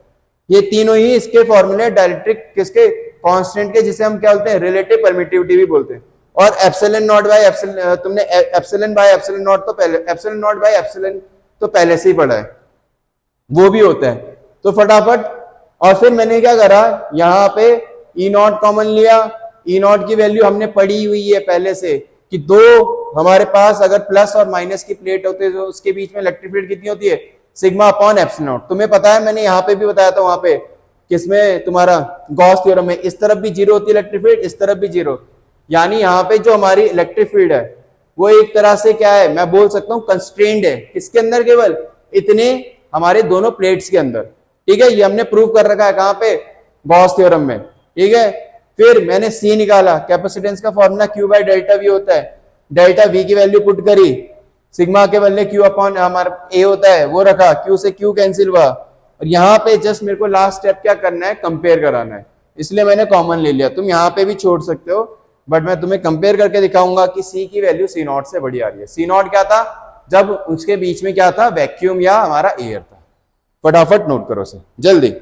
ये तीनों ही इसके फॉर्मूले डाइलेक्ट्रिक किसके, कांस्टेंट के, जिसे हम क्या बोलते हैं, रिलेटिव परमिटिविटी भी बोलते हैं। और एप्सिलॉन नॉट बाय एप्सिलॉन, तुमने एप्सिलॉन बाय एप्सिलॉन नॉट तो पहले, एप्सिलॉन नॉट बाय एप्सिलॉन तो पहले से ही पढ़ा है, वो भी होता है। तो फटाफट, और फिर मैंने क्या करा, यहाँ पे E नॉट कॉमन लिया, E नॉट की वैल्यू हमने पढ़ी हुई है पहले से, कि दो हमारे पास अगर प्लस और माइनस की प्लेट होते हैं तो उसके बीच में इलेक्ट्रिक फील्ड कितनी होती है, सिग्मा अपॉन एप्सिलॉन नॉट। तुम्हें पता है, मैंने यहाँ पे भी बताया था, वहां पे किसमें, तुम्हारा गॉस थ्योरम में, इस तरफ भी 0 होती है इलेक्ट्रिक फील्ड, इस तरफ भी 0, यानी यहाँ पे जो हमारी इलेक्ट्रिक फील्ड है वो एक तरह से क्या है, मैं बोल सकता हूँ कंस्ट्रेन्ड है। किसके अंदर? केवल इतने हमारे दोनों प्लेट्स के अंदर। ठीक है, ये हमने प्रूव कर रखा है कहाँ पे? गॉस थ्योरम में। ठीक है, फिर मैंने सी निकाला, कैपेसिटेंस का formula Q by delta we होता है। डेल्टा वी की वैल्यू पुट करी, सिग्मा के बदले क्यू अपॉन हमारा ए होता है वो रखा, क्यू से क्यू कैंसिल हुआ। और यहाँ पे जस्ट मेरे को लास्ट स्टेप क्या करना है? कंपेयर कराना है, इसलिए मैंने कॉमन ले लिया। तुम यहाँ पे भी छोड़ सकते हो, बट मैं तुम्हें कंपेयर करके दिखाऊंगा कि सी की वैल्यू सी नॉट से बड़ी आ रही है। सी नॉट क्या था? जब उसके बीच में क्या था? वैक्यूम या हमारा एयर था। फटाफट नोट करो से जल्दी।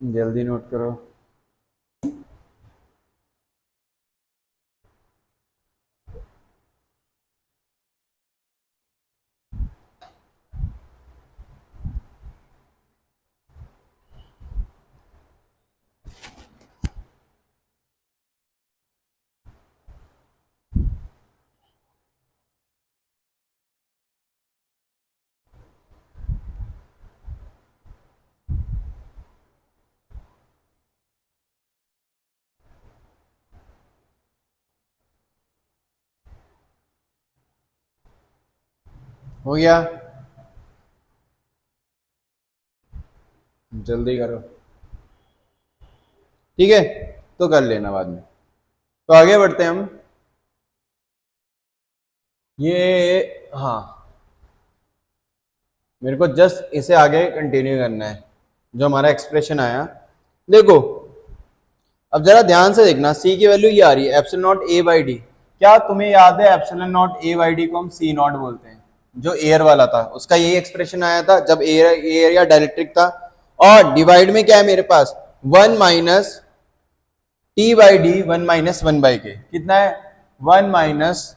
जल्दी नोट करो। हो गया? जल्दी करो। ठीक है, तो कर लेना बाद में। तो आगे बढ़ते हैं हम। ये हाँ, मेरे को जस्ट इसे आगे कंटिन्यू करना है, जो हमारा एक्सप्रेशन आया। देखो अब जरा ध्यान से देखना, सी की वैल्यू ये आ रही है epsilon not a by D. क्या तुम्हें याद है epsilon not a by D को हम सी नॉट बोलते हैं? जो एयर वाला था उसका यही एक्सप्रेशन आया था जब एयर या डायरेक्ट्रिक था। और डिवाइड में क्या है मेरे पास? 1 minus T by D, 1 minus 1 by K. कितना है? 1 minus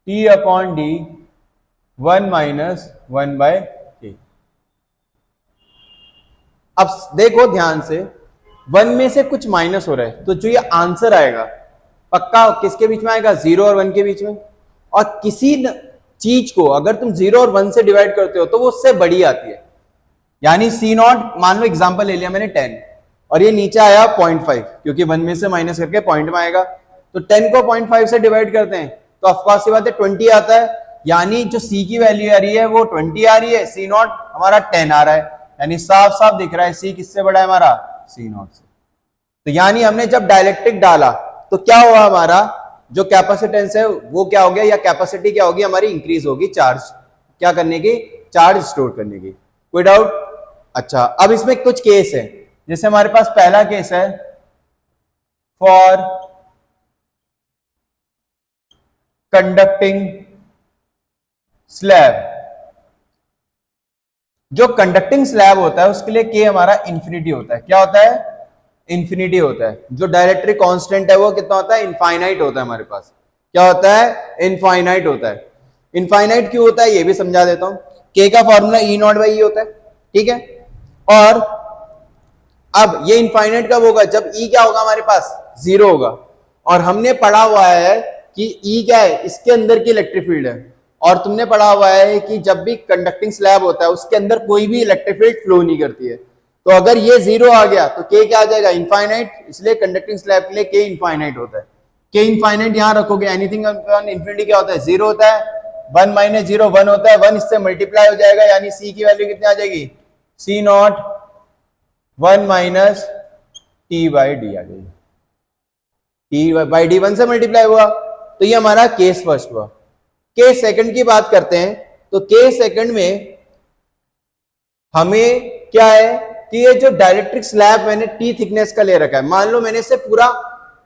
T upon D, 1 minus 1 by K. अब देखो ध्यान से, 1 में से कुछ माइनस हो रहा है, तो जो ये आंसर आएगा पक्का किसके बीच में आएगा? 0 और 1 के बीच में। और किसी चीज को अगर तुम 0 और 1 से डिवाइड करते हो तो वो उससे बड़ी आती है। यानी सी नॉट, मान लो एग्जांपल ले लिया मैंने 10, और ये नीचे आया 0.5, क्योंकि 1 में से माइनस करके पॉइंट में आएगा। तो 10 को 0.5 से डिवाइड करते हैं तो ऑफकोर्स सी बात है 20 आता है। यानी जो सी की वैल्यू आ रही है वो 20 आ रही है, सी नॉट हमारा 10 आ रहा है। यानी साफ साफ दिख रहा है सी किससे बड़ा है? हमारा सी नॉट से। तो यानी हमने जब डायलेक्ट्रिक डाला तो क्या हुआ? हमारा जो कैपेसिटेंस है वो क्या हो गया, या कैपेसिटी क्या होगी हमारी? इंक्रीज होगी। चार्ज क्या करने की? चार्ज स्टोर करने की। कोई डाउट? अच्छा, अब इसमें कुछ केस है। जैसे हमारे पास पहला केस है फॉर कंडक्टिंग स्लैब। जो कंडक्टिंग स्लैब होता है उसके लिए के हमारा इंफिनिटी होता है। क्या होता है? इंफिनिटी होता है। जो डायरेक्ट्रिक कांस्टेंट है वो कितना होता है? इनफाइनाइट होता है हमारे पास। क्या होता है? इनफाइनाइट होता है। इनफाइनाइट क्यों होता है ये भी समझा देता हूं। के का formula E not by E होता है। ठीक है, और अब ये इनफाइनाइट कब होगा? जब ई क्या होगा हमारे पास? 0 होगा। और हमने पढ़ा हुआ है कि ई क्या है? इसके अंदर की इलेक्ट्रिक फील्ड है। और तुमने पढ़ा हुआ है कि जब भी कंडक्टिंग स्लैब होता है उसके अंदर कोई भी इलेक्ट्रिक फील्ड फ्लो नहीं करती है। तो अगर ये 0 आ गया तो के क्या आ जाएगा? इनफाइनाइट। इसलिए कंडक्टिंग स्लैब के लिए के इनफाइनाइट होता है। के इनफाइनाइट यहां रखोगे, एनीथिंग इनफिनिटी क्या होता है? 0 होता है। 1 माइनस 0 1 होता है, 1 इससे मल्टीप्लाई हो जाएगा, यानी सी की वैल्यू कितनी आ जाएगी? C naught 1 minus T by D आ जाएगी। टी बाई डी 1 से मल्टीप्लाई हुआ, तो ये हमारा केस फर्स्ट हुआ। केस सेकंड की बात करते हैं तो केस सेकंड में हमें क्या है कि ये जो डायलेक्ट्रिक स्लैब मैंने टी थिकनेस का ले रखा है, मान लो मैंने इसे पूरा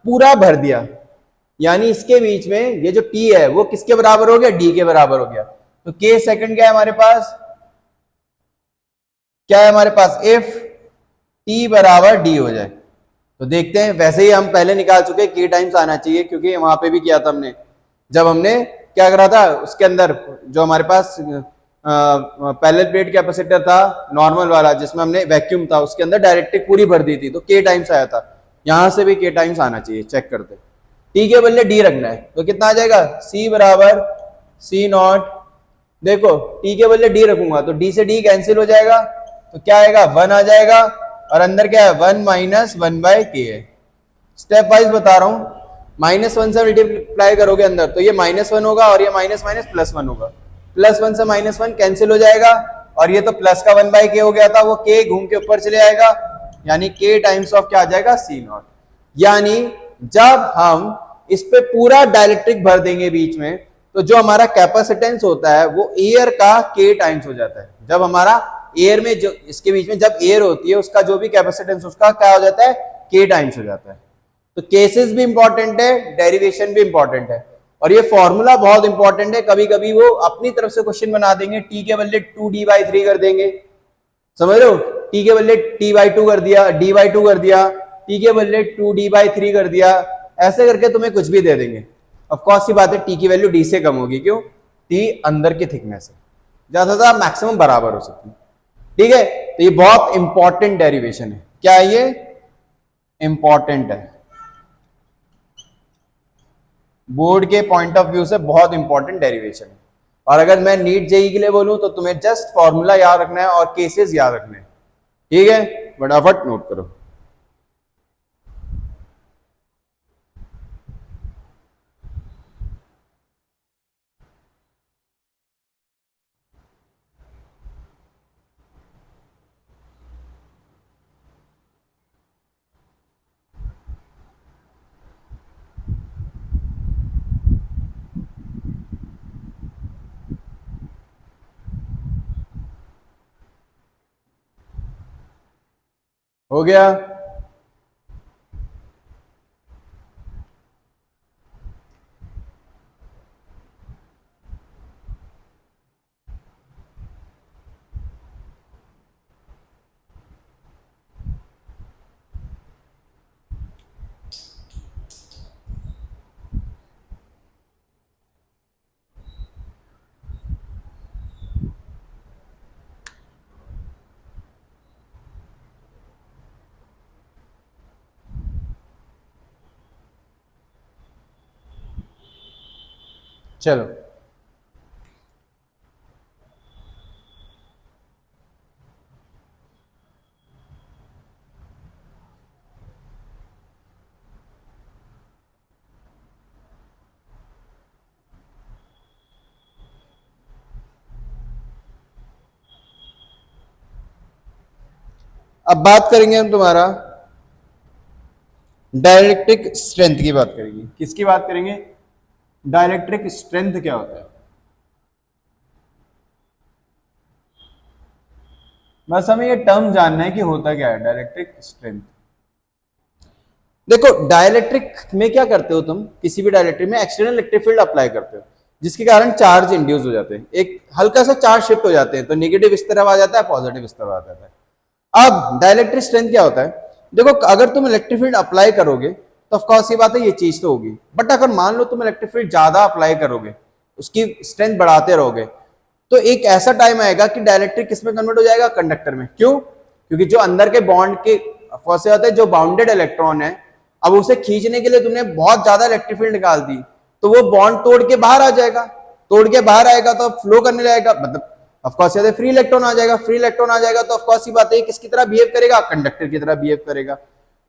पूरा भर दिया, यानी इसके बीच में ये जो टी है वो किसके बराबर हो गया? डी के बराबर हो गया। तो केस सेकंड क्या है हमारे पास? क्या है हमारे पास? इफ टी बराबर डी हो जाए। तो देखते हैं, वैसे ही हम पहले निकाल चुके के टाइम्स आना चाहिए, क्योंकि वहां पे भी किया था हमने, जब हमने क्या करा था उसके अंदर जो हमारे पास पैरेलल प्लेट कैपेसिटर था नॉर्मल वाला, जिसमें हमने वैक्यूम था, उसके अंदर डायरेक्ट्रिक पूरी भर दी थी, तो के टाइम्स आया था। यहां से भी के टाइम्स आना चाहिए, चेक करते। टी के बदले डी रखना है, तो कितना आ जाएगा, सी बराबर सी नॉट, देखो टी के बदले डी रखूंगा तो डी से डी कैंसिल हो जाएगा, तो क्या आएगा, वन आ जाएगा, और अंदर क्या है, वन माइनस वन बाय के है। स्टेप वाइज बता रहा हूं, माइनस वन से मल्टीप्लाई करोगे अंदर तो ये माइनस वन होगा, और ये माइनस माइनस प्लस वन होगा, प्लस वन से माइनस वन कैंसिल हो जाएगा, और ये तो प्लस का वन बाय के हो गया था, वो के घूम के ऊपर चले आएगा, यानी के टाइम्स ऑफ क्या आ जाएगा, सी नॉट। यानी जब हम इस पे पूरा डाइलेक्ट्रिक भर देंगे बीच में, तो जो हमारा कैपेसिटेंस होता है वो एयर का के टाइम्स हो जाता है। जब हमारा एयर में जो इसके बीच में जब एयर होती है उसका जो भी कैपेसिटेंस उसका क्या हो जाता है, के टाइम्स हो जाता है। तो केसेस भी इंपॉर्टेंट है, डेरिवेशन भी इंपॉर्टेंट है, और ये फॉर्मूला बहुत इंपॉर्टेंट है। कभी कभी वो अपनी तरफ से क्वेश्चन बना देंगे, टी के बदले 2d/3 कर देंगे, समझ रहे हो, टी के बदले t/2 कर दिया, d/2 कर दिया, टी के बदले 2d/3 कर दिया, ऐसे करके तुम्हें कुछ भी दे देंगे। ऑफ कोर्स की बात है, टी की वैल्यू डी से कम होगी, क्यों, टी अंदर की थिकनेस है, ज्यादा से ज्यादा मैक्सिमम बराबर हो सकती है, ठीक है। तो ये बहुत इंपॉर्टेंट डेरिवेशन है, क्या है ये, इंपॉर्टेंट है, बोर्ड के पॉइंट ऑफ व्यू से बहुत इंपॉर्टेंट डेरिवेशन है। और अगर मैं नीट जेई के लिए बोलूं तो तुम्हें जस्ट फॉर्मूला याद रखना है और केसेस याद रखने हैं, ठीक है, फटाफट नोट करो। हो गया, चलो अब बात करेंगे हम तुम्हारा डाइलेक्ट्रिक स्ट्रेंथ की बात करेंगे। किसकी बात करेंगे, डाइलेक्ट्रिक स्ट्रेंथ क्या होता है। बस हमें ये टर्म जानना है कि होता क्या है डाइलेक्ट्रिक स्ट्रेंथ। देखो डाइलेक्ट्रिक में क्या करते हो तुम, किसी भी डाइलेक्ट्रिक में एक्सटर्नल इलेक्ट्रिक फील्ड अप्लाई करते हो, जिसके कारण चार्ज इंड्यूस हो जाते हैं, एक हल्का सा चार्ज शिफ्ट हो जाते हैं, तो नेगेटिव इस तरफ आ जाता है, पॉजिटिव इस तरफ आ जाता है। अब डाइलेक्ट्रिक स्ट्रेंथ क्या होता है, देखो अगर तुम इलेक्ट्रिक फील्ड अप्लाई करोगे तो ऑफकोर्स ये बात है, ये चीज तो होगी, बट अगर मान लो तुम इलेक्ट्रिक फील्ड ज्यादा अप्लाई करोगे, उसकी स्ट्रेंथ बढ़ाते रहोगे, तो एक ऐसा टाइम आएगा कि डाइलेक्ट्रिक किसमें कन्वर्ट हो जाएगा, कंडक्टर में। क्यों, क्योंकि जो अंदर के बॉन्ड के फंसे होते हैं, जो बाउंडेड इलेक्ट्रॉन है, अब उसे खींचने के लिए तुमने बहुत ज्यादा इलेक्ट्रिक फील्ड निकाल दी, तो वो बॉन्ड तोड़ के बाहर आ जाएगा, तोड़ के बाहर आएगा तो फ्लो करने लगेगा, मतलब ऑफकोर्स फ्री इलेक्ट्रॉन आ जाएगा, फ्री इलेक्ट्रॉन आ जाएगा तो ऑफकोर्स ही बात है, किसकी तरह बिहेव करेगा, कंडक्टर की तरह बिहेव करेगा।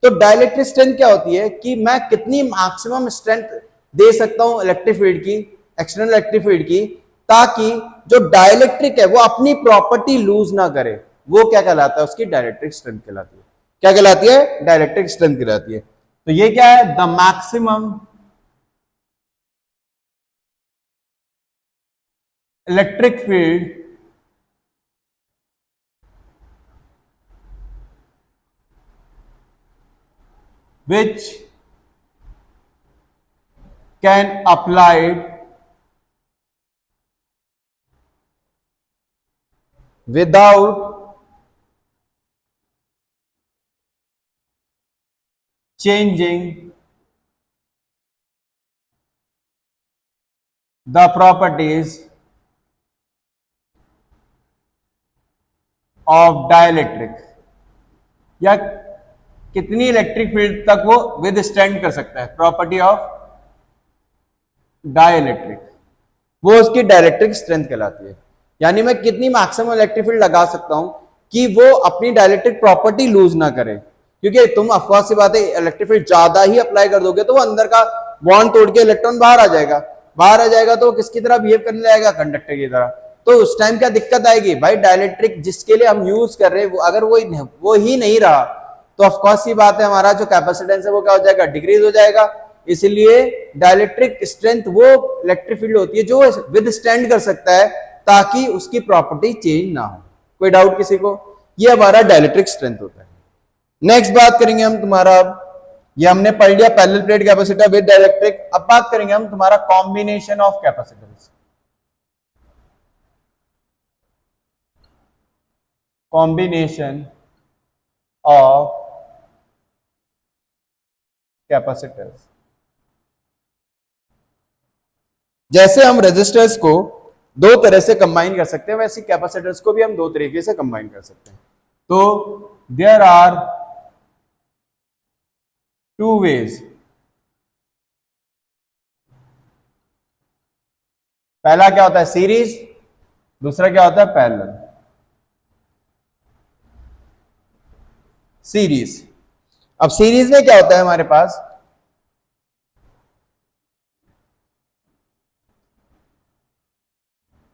तो डाइलेक्ट्रिक स्ट्रेंथ क्या होती है कि मैं कितनी मैक्सिमम स्ट्रेंथ दे सकता हूं इलेक्ट्रिक फील्ड की, एक्सटर्नल इलेक्ट्रिक फील्ड की, ताकि जो डाइलेक्ट्रिक है वो अपनी प्रॉपर्टी लूज ना करे, वो क्या कहलाता है, उसकी डाइलेक्ट्रिक स्ट्रेंथ कहलाती है। क्या कहलाती है, डाइलेक्ट्रिक स्ट्रेंथ कहलाती है। तो ये क्या है, the maximum electric field which can applied without changing the properties of dielectric, या कितनी इलेक्ट्रिक फील्ड तक वो विद स्टैंड कर सकता है, प्रॉपर्टी ऑफ डाइलेक्ट्रिक, वो उसकी डाइलेक्ट्रिक स्ट्रेंथ कहलाती है। यानी मैं कितनी मैक्सिमम इलेक्ट्रिक फील्ड लगा सकता हूं कि वो अपनी डाइलेक्ट्रिक प्रॉपर्टी लूज ना करे, क्योंकि तुम अफवाह सी बात है इलेक्ट्रिक फील्ड ज्यादा ही अप्लाई कर दोगे तो वो अंदर का बॉन्ड तोड़ के इलेक्ट्रॉन बाहर आ जाएगा, बाहर आ जाएगा तो किसकी तरह बिहेव करने लगेगा, कंडक्टर की तरह। तो उस टाइम क्या दिक्कत आएगी भाई, डाइलेक्ट्रिक जिसके लिए हम यूज कर रहे हैं अगर वो ही नहीं रहा तो ऑफकोर्स सी बात है हमारा जो कैपेसिटेंस है वो क्या हो जाएगा, डिक्रीज हो जाएगा। इसलिए डाइलेक्ट्रिक स्ट्रेंथ वो इलेक्ट्रिक फील्ड होती है जो विद स्टैंड कर सकता है ताकि उसकी प्रॉपर्टी चेंज ना हो। कोई डाउट किसी को? ये हमारा डाइलेक्ट्रिक स्ट्रेंथ होता है। नेक्स्ट बात करेंगे हम तुम्हारा, ये हमने पढ़ लिया parallel plate capacitor with dielectric. अब बात करेंगे हम तुम्हारा combination of capacitors. Combination of capacitors, जैसे हम रेजिस्टर्स को दो तरह से कंबाइन कर सकते हैं वैसे कैपेसिटर्स को भी हम दो तरीके से कंबाइन कर सकते हैं। तो देयर आर टू वेज। पहला क्या होता है, सीरीज, दूसरा क्या होता है, पैरेलल। सीरीज, अब सीरीज में क्या होता है हमारे पास,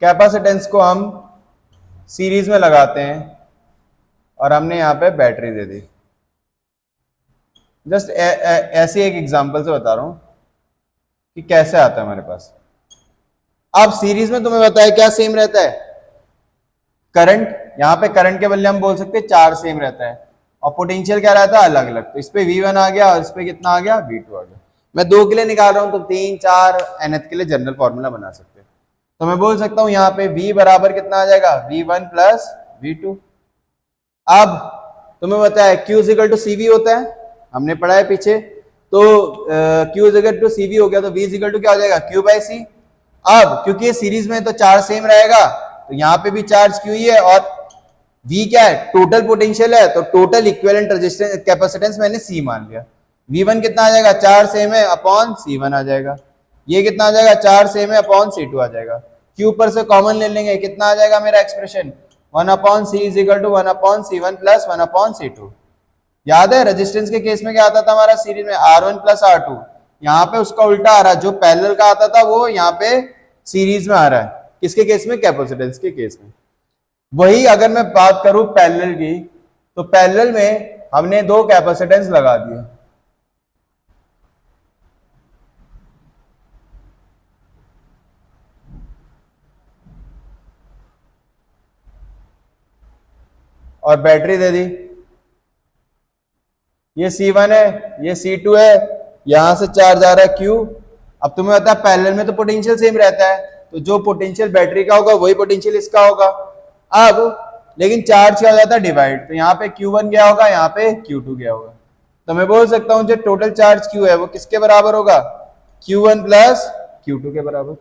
कैपेसिटेंस को हम सीरीज में लगाते हैं और हमने यहां पे बैटरी दे दी। जस्ट ऐसे एक एग्जांपल से बता रहा हूं कि कैसे आता है हमारे पास। अब सीरीज में तुम्हें पता है क्या सेम रहता है, करंट। यहां पे करंट के बदले हम बोल सकते हैं चार्ज सेम रहता है और पोटेंशियल क्या रहता है, अलग अलग। तो इस पे V1 आ गया और इस पे कितना आ गया, V2 आ गया। मैं दो के लिए निकाल रहा हूं तो 3 4 nth के लिए जनरल फॉर्मूला बना सकते हैं। तो मैं बोल सकता हूं यहाँ पे V बराबर कितना आ जाएगा, V1 प्लस V2। अब तुम्हें पता है Q इक्वल टू CV होता है, हमने पढ़ा है पीछे। तो Q इक्वल टू CV हो गया तो V इक्वल टू क्या हो जाएगा, Q बाई C। अब क्योंकि ये सीरीज में तो चार्ज सेम रहेगा तो यहाँ पे भी चार्ज Q ही है और V क्या है, टोटल पोटेंशियल है, तो टोटल इक्विवेलेंट रेजिस्टेंस कैपेसिटेंस मैंने C मान लिया। V1 कितना आ जाएगा, चार्ज सेम है अपॉन C1 आ जाएगा। ये कितना आ जाएगा, चार्ज सेम है अपॉन C2 आ जाएगा। Q पर से कॉमन ले लेंगे, कितना आ जाएगा मेरा expression, 1 upon C is equal to 1 upon C1 plus 1 upon C2। याद है रेजिस्टेंस के केस में क्या आता था हमारा सीरीज में, R1 प्लस R2। यहाँ पे उसका उल्टा आ रहा है, जो पैरेलल का आता था वो यहाँ पे सीरीज में आ रहा है। किसके केस में, कैपेसिटेंस के केस में। वही अगर मैं बात करूं पैरेलल की, तो पैरेलल में हमने दो कैपेसिटेंस लगा दिए। और बैटरी दे दी, ये C1 है, ये C2 है, यहां से चार्ज आ रहा है Q। अब तुम्हें पता है पैरेलल में तो पोटेंशियल सेम रहता है, तो जो पोटेंशियल बैटरी का होगा वही पोटेंशियल इसका होगा। अब लेकिन चार्ज क्या हो जाता है, डिवाइड। तो यहाँ पे Q1 गया होगा, यहाँ पे Q2 गया होगा। तो मैं बोल सकता हूं जो टोटल चार्ज Q है वो किसके बराबर होगा, Q1 प्लस Q2 के बराबर।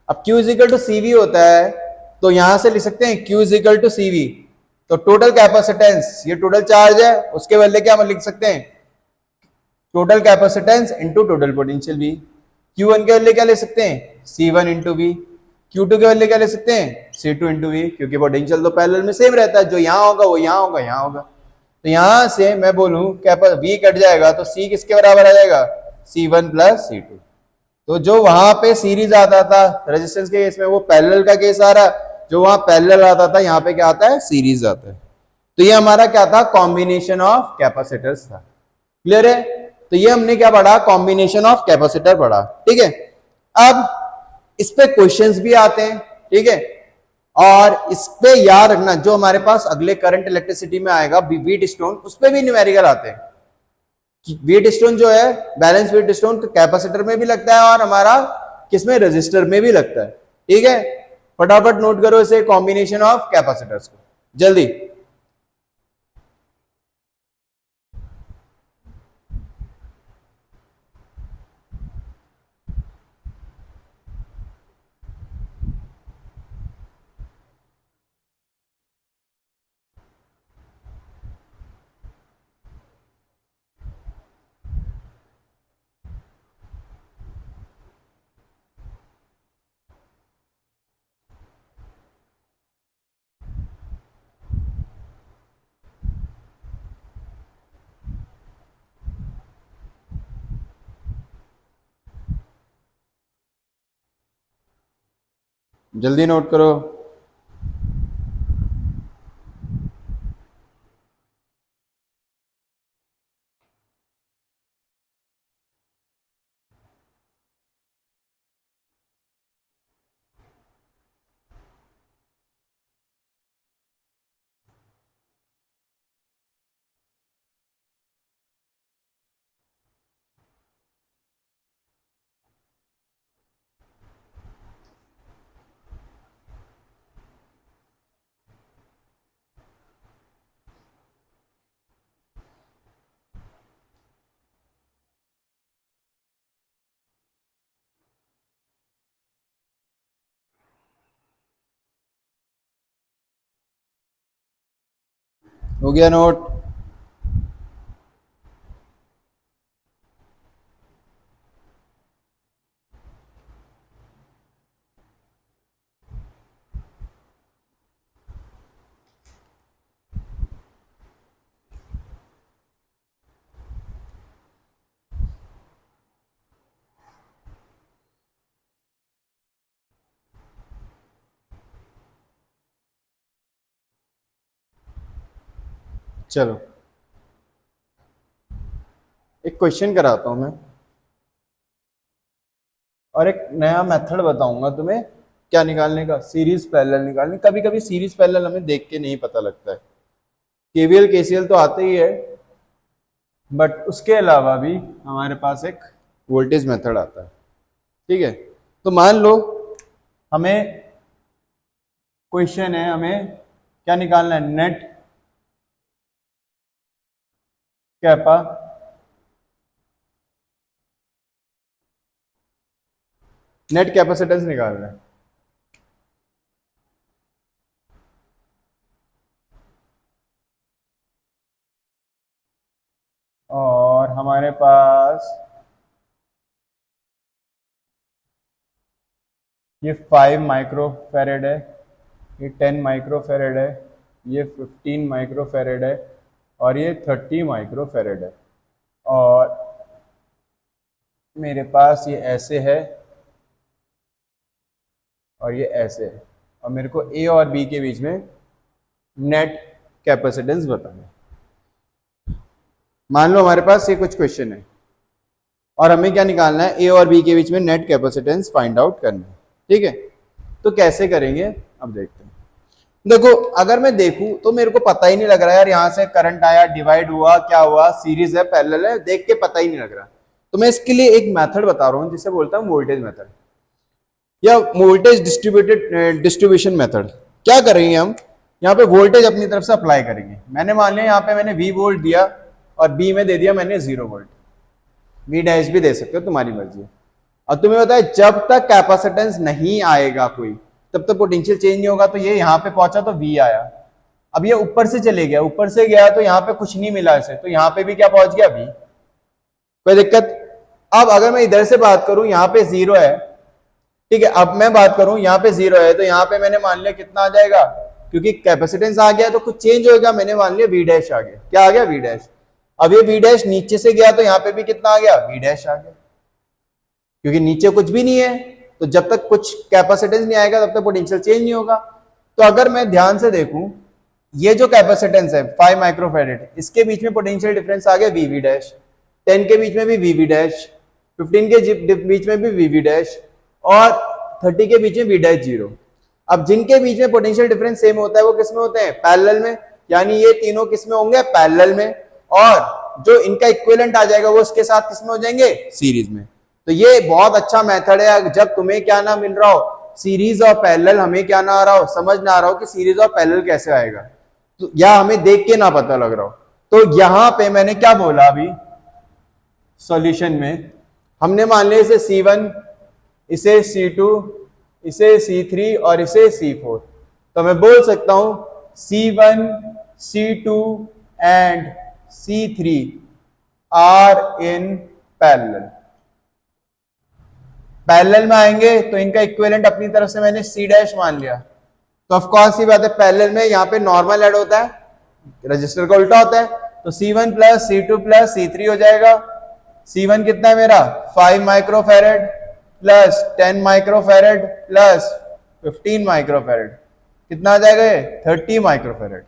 अब Q is equal to CV होता है तो यहां से लिख सकते हैं Q is equal to CV। तो टोटल कैपेसिटेंस, ये टोटल चार्ज है, उसके बदले क्या हम लिख सकते हैं, total capacitance into total potential V। Q1 के बदले क्या ले सकते हैं, C1 इंटू V। Q2 के बदले क्या ले सकते हैं, C2 इंटू V, क्योंकि पोटेंशियल तो पैरेलल में सेम रहता है, जो यहाँ होगा वो यहाँ होगा, यहाँ होगा। तो यहां से मैं बोलूं V कट जाएगा तो C किसके बराबर आ जाएगा, C1 प्लस C2। तो जो वहां पे सीरीज आता था रेजिस्टेंस के केस में वो पैरेलल का केस आ रहा, जो वहां पैरेलल आता था यहाँ पे क्या आता है, सीरीज आता है। तो ये हमारा क्या था, कॉम्बिनेशन ऑफ कैपेसिटर्स था। क्लियर है? तो ये हमने क्या पढ़ा, कॉम्बिनेशन ऑफ कैपेसिटर पढ़ा। ठीक है, अब इस पे क्वेश्चंस भी आते हैं। ठीक है, और इस पे याद रखना जो हमारे पास अगले करंट इलेक्ट्रिसिटी में आएगा व्हीट स्टोन, उस पे भी न्यूमेरिकल आते हैं। व्हीट स्टोन जो है, बैलेंस व्हीट स्टोन कैपेसिटर में भी लगता है और हमारा किसमें, रजिस्टर में भी लगता है। ठीक है, फटाफट नोट करो इसे, कॉम्बिनेशन ऑफ कैपेसिटर्स को जल्दी। जल्दी नोट करो। हो गया नोट? चलो एक क्वेश्चन कराता हूं मैं, और एक नया मेथड बताऊंगा तुम्हें क्या निकालने का, सीरीज पैरेलल निकालने। कभी कभी सीरीज पैरेलल हमें देख के नहीं पता लगता है, केवीएल केसीएल तो आते ही है, बट उसके अलावा भी हमारे पास एक वोल्टेज मेथड आता है। ठीक है, तो मान लो हमें क्वेश्चन है, हमें क्या निकालना है, नेट कैपा नेट कैपेसिटेंस निकालना है। और हमारे पास ये 5 माइक्रो फेरेड है, ये 10 माइक्रो फेरेड है, ये 15 माइक्रो फेरेड है, और ये 30 माइक्रो फेरेड है। और मेरे पास ये ऐसे है और ये ऐसे है, और मेरे को ए और बी के बीच में नेट कैपेसिटेंस बताना है। मान लो हमारे पास ये कुछ क्वेश्चन है और हमें क्या निकालना है, ए और बी के बीच में नेट कैपेसिटेंस फाइंड आउट करना है। ठीक है, तो कैसे करेंगे अब देखते हैं। देखो अगर मैं देखूं तो मेरे को पता ही नहीं लग रहा है यार, यहां से करंट आया, डिवाइड हुआ, क्या हुआ, सीरीज है, पैरेलल है, देख के पता ही नहीं लग रहा। तो मैं इसके लिए एक मेथड बता रहा हूं जिसे बोलता हूं वोल्टेज मेथड या वोल्टेज डिस्ट्रीब्यूशन मेथड। क्या करेंगे हम, यहाँ पे वोल्टेज अपनी तरफ से अप्लाई करेंगे। मैंने मान लिया यहाँ पे मैंने V वोल्ट दिया और B में दे दिया मैंने 0 वोल्ट, V डैश भी दे सकते हो, तुम्हारी मर्जी है। और तुम्हें पता है जब तक कैपेसिटेंस नहीं आएगा कोई, तब तक पोटेंशियल चेंज नहीं होगा। तो ये यहाँ पे पहुंचा तो V आया, अब ये ऊपर से चले गया, ऊपर से गया तो यहाँ पे कुछ नहीं मिला इसे, तो यहाँ पे भी क्या पहुंच गया V, कोई दिक्कत। अब अगर मैं इधर से बात करूं, यहाँ पे 0 है, ठीक है, अब मैं बात करूं यहाँ पे 0 है, तो यहाँ पे मैंने मान लिया कितना आ जाएगा, क्योंकि कैपेसिटेंस आ गया तो कुछ चेंज होगा, मैंने मान लिया V डैश आ गया। क्या आ गया, V डैश। अब ये V डैश नीचे से गया तो यहाँ पे भी कितना आ गया, V डैश आ गया, क्योंकि नीचे कुछ भी नहीं है। तो जब तक कुछ कैपेसिटेंस नहीं आएगा तब तक पोटेंशियल चेंज नहीं होगा। तो अगर मैं ध्यान से देखूं, ये जो कैपेसिटेंस है 5 माइक्रोफैरेड, इसके बीच में पोटेंशियल डिफरेंस आ गया VV डैश, 10 के बीच में भी VV डैश, 15 के बीच में भी VV डैश, और 30 के बीच में V डैश 0। अब जिनके बीच में पोटेंशियल डिफरेंस सेम होता है वो किस में होते हैं, पैरेलल में, यानी ये तीनों किस में होंगे, पैरेलल में, और जो इनका इक्विवेलेंट आ जाएगा वो इसके साथ किस में हो जाएंगे, सीरीज में। तो ये बहुत अच्छा मेथड है, जब तुम्हें क्या ना मिल रहा हो, सीरीज और पैरेलल, हमें क्या ना आ रहा हो, समझ ना आ रहा हो कि सीरीज और पैरेलल कैसे आएगा, तो या हमें देख के ना पता लग रहा हो, तो यहां पे मैंने क्या बोला अभी सॉल्यूशन में, हमने मान लिया इसे C1, इसे C2, इसे C3 और इसे C4। तो मैं बोल सकता हूं C1, C2 and C3 are in parallel. Parallel में आएंगे तो इनका इक्विवेलेंट अपनी तरफ से मैंने C डैश मान लिया। तो ऑफ कोर्स सी बात है, पैरेलल में यहाँ पे नॉर्मल ऐड होता है, रजिस्टर का उल्टा होता है, तो C1 plus C2 plus C3 हो जाएगा। C1 कितना है मेरा, 5 microfarad plus 10 microfarad plus 15 microfarad. कितना आ जाएगा ये? 30 माइक्रोफेरेड।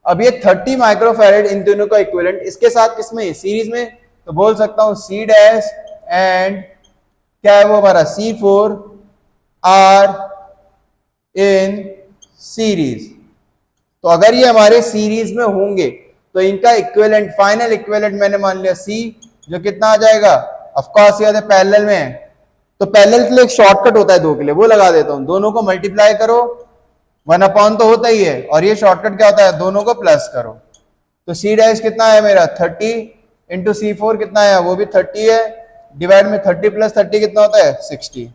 अब ये 30 माइक्रोफेरेड इन दोनों का इक्विवेलेंट इसके साथ किसमें? सीरीज में। तो बोल सकता हूं C डैश एंड क्या है वो हमारा C4 आर इन सीरीज। तो अगर ये हमारे सीरीज में होंगे तो इनका इक्विवेलेंट, फाइनल इक्विवेलेंट मैंने मान लिया C, जो कितना आ जाएगा? ऑफ कोर्स ये पैरेलल में है, तो पैरेलल के लिए एक शॉर्टकट होता है दो के लिए, वो लगा देता हूं। दोनों को मल्टीप्लाई करो, 1 तो होता ही है, और ये शॉर्टकट क्या होता है? दोनों को प्लस करो। तो C डैश कितना है मेरा? 30 इंटू C4 कितना है? वो भी 30 है, डिवाइड में 30 प्लस 30 कितना होता है? 60।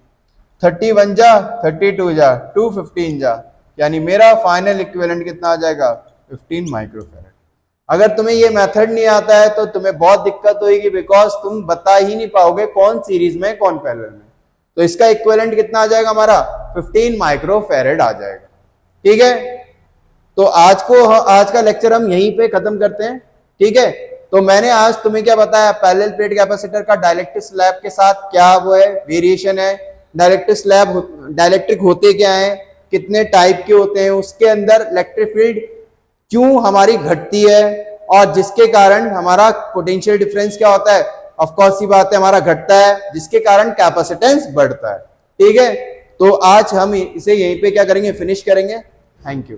31 जा 32 जा 215 जा, यानी मेरा फाइनल इक्विवेलेंट कितना आ जाएगा? 15 माइक्रोफेरेड। अगर तुम्हें ये मेथड नहीं आता है तो तुम्हें बहुत दिक्कत होगी, बिकॉज तुम बता ही नहीं पाओगे कौन सीरीज में कौन पैरेलल में। तो इसका इक्विवेलेंट कितना आ जाएगा हमारा? 15 माइक्रोफेरेड आ जाएगा। ठीक है, तो आज का लेक्चर हम यहीं पे खत्म करते हैं। ठीक है, तो मैंने आज तुम्हें क्या बताया? पैरेलल प्लेट कैपेसिटर का डाइलेक्ट्रिक स्लैब के साथ क्या वो है, वेरिएशन है। डाइलेक्ट्रिक होते क्या है, कितने टाइप के होते हैं, उसके अंदर इलेक्ट्रिक फील्ड क्यों हमारी घटती है, और जिसके कारण हमारा पोटेंशियल डिफरेंस क्या होता है? ऑफ कोर्स सी बात है, हमारा घटता है, जिसके कारण कैपेसिटेंस बढ़ता है। ठीक है, तो आज हम इसे यहीं पे क्या करेंगे? फिनिश करेंगे। Thank you.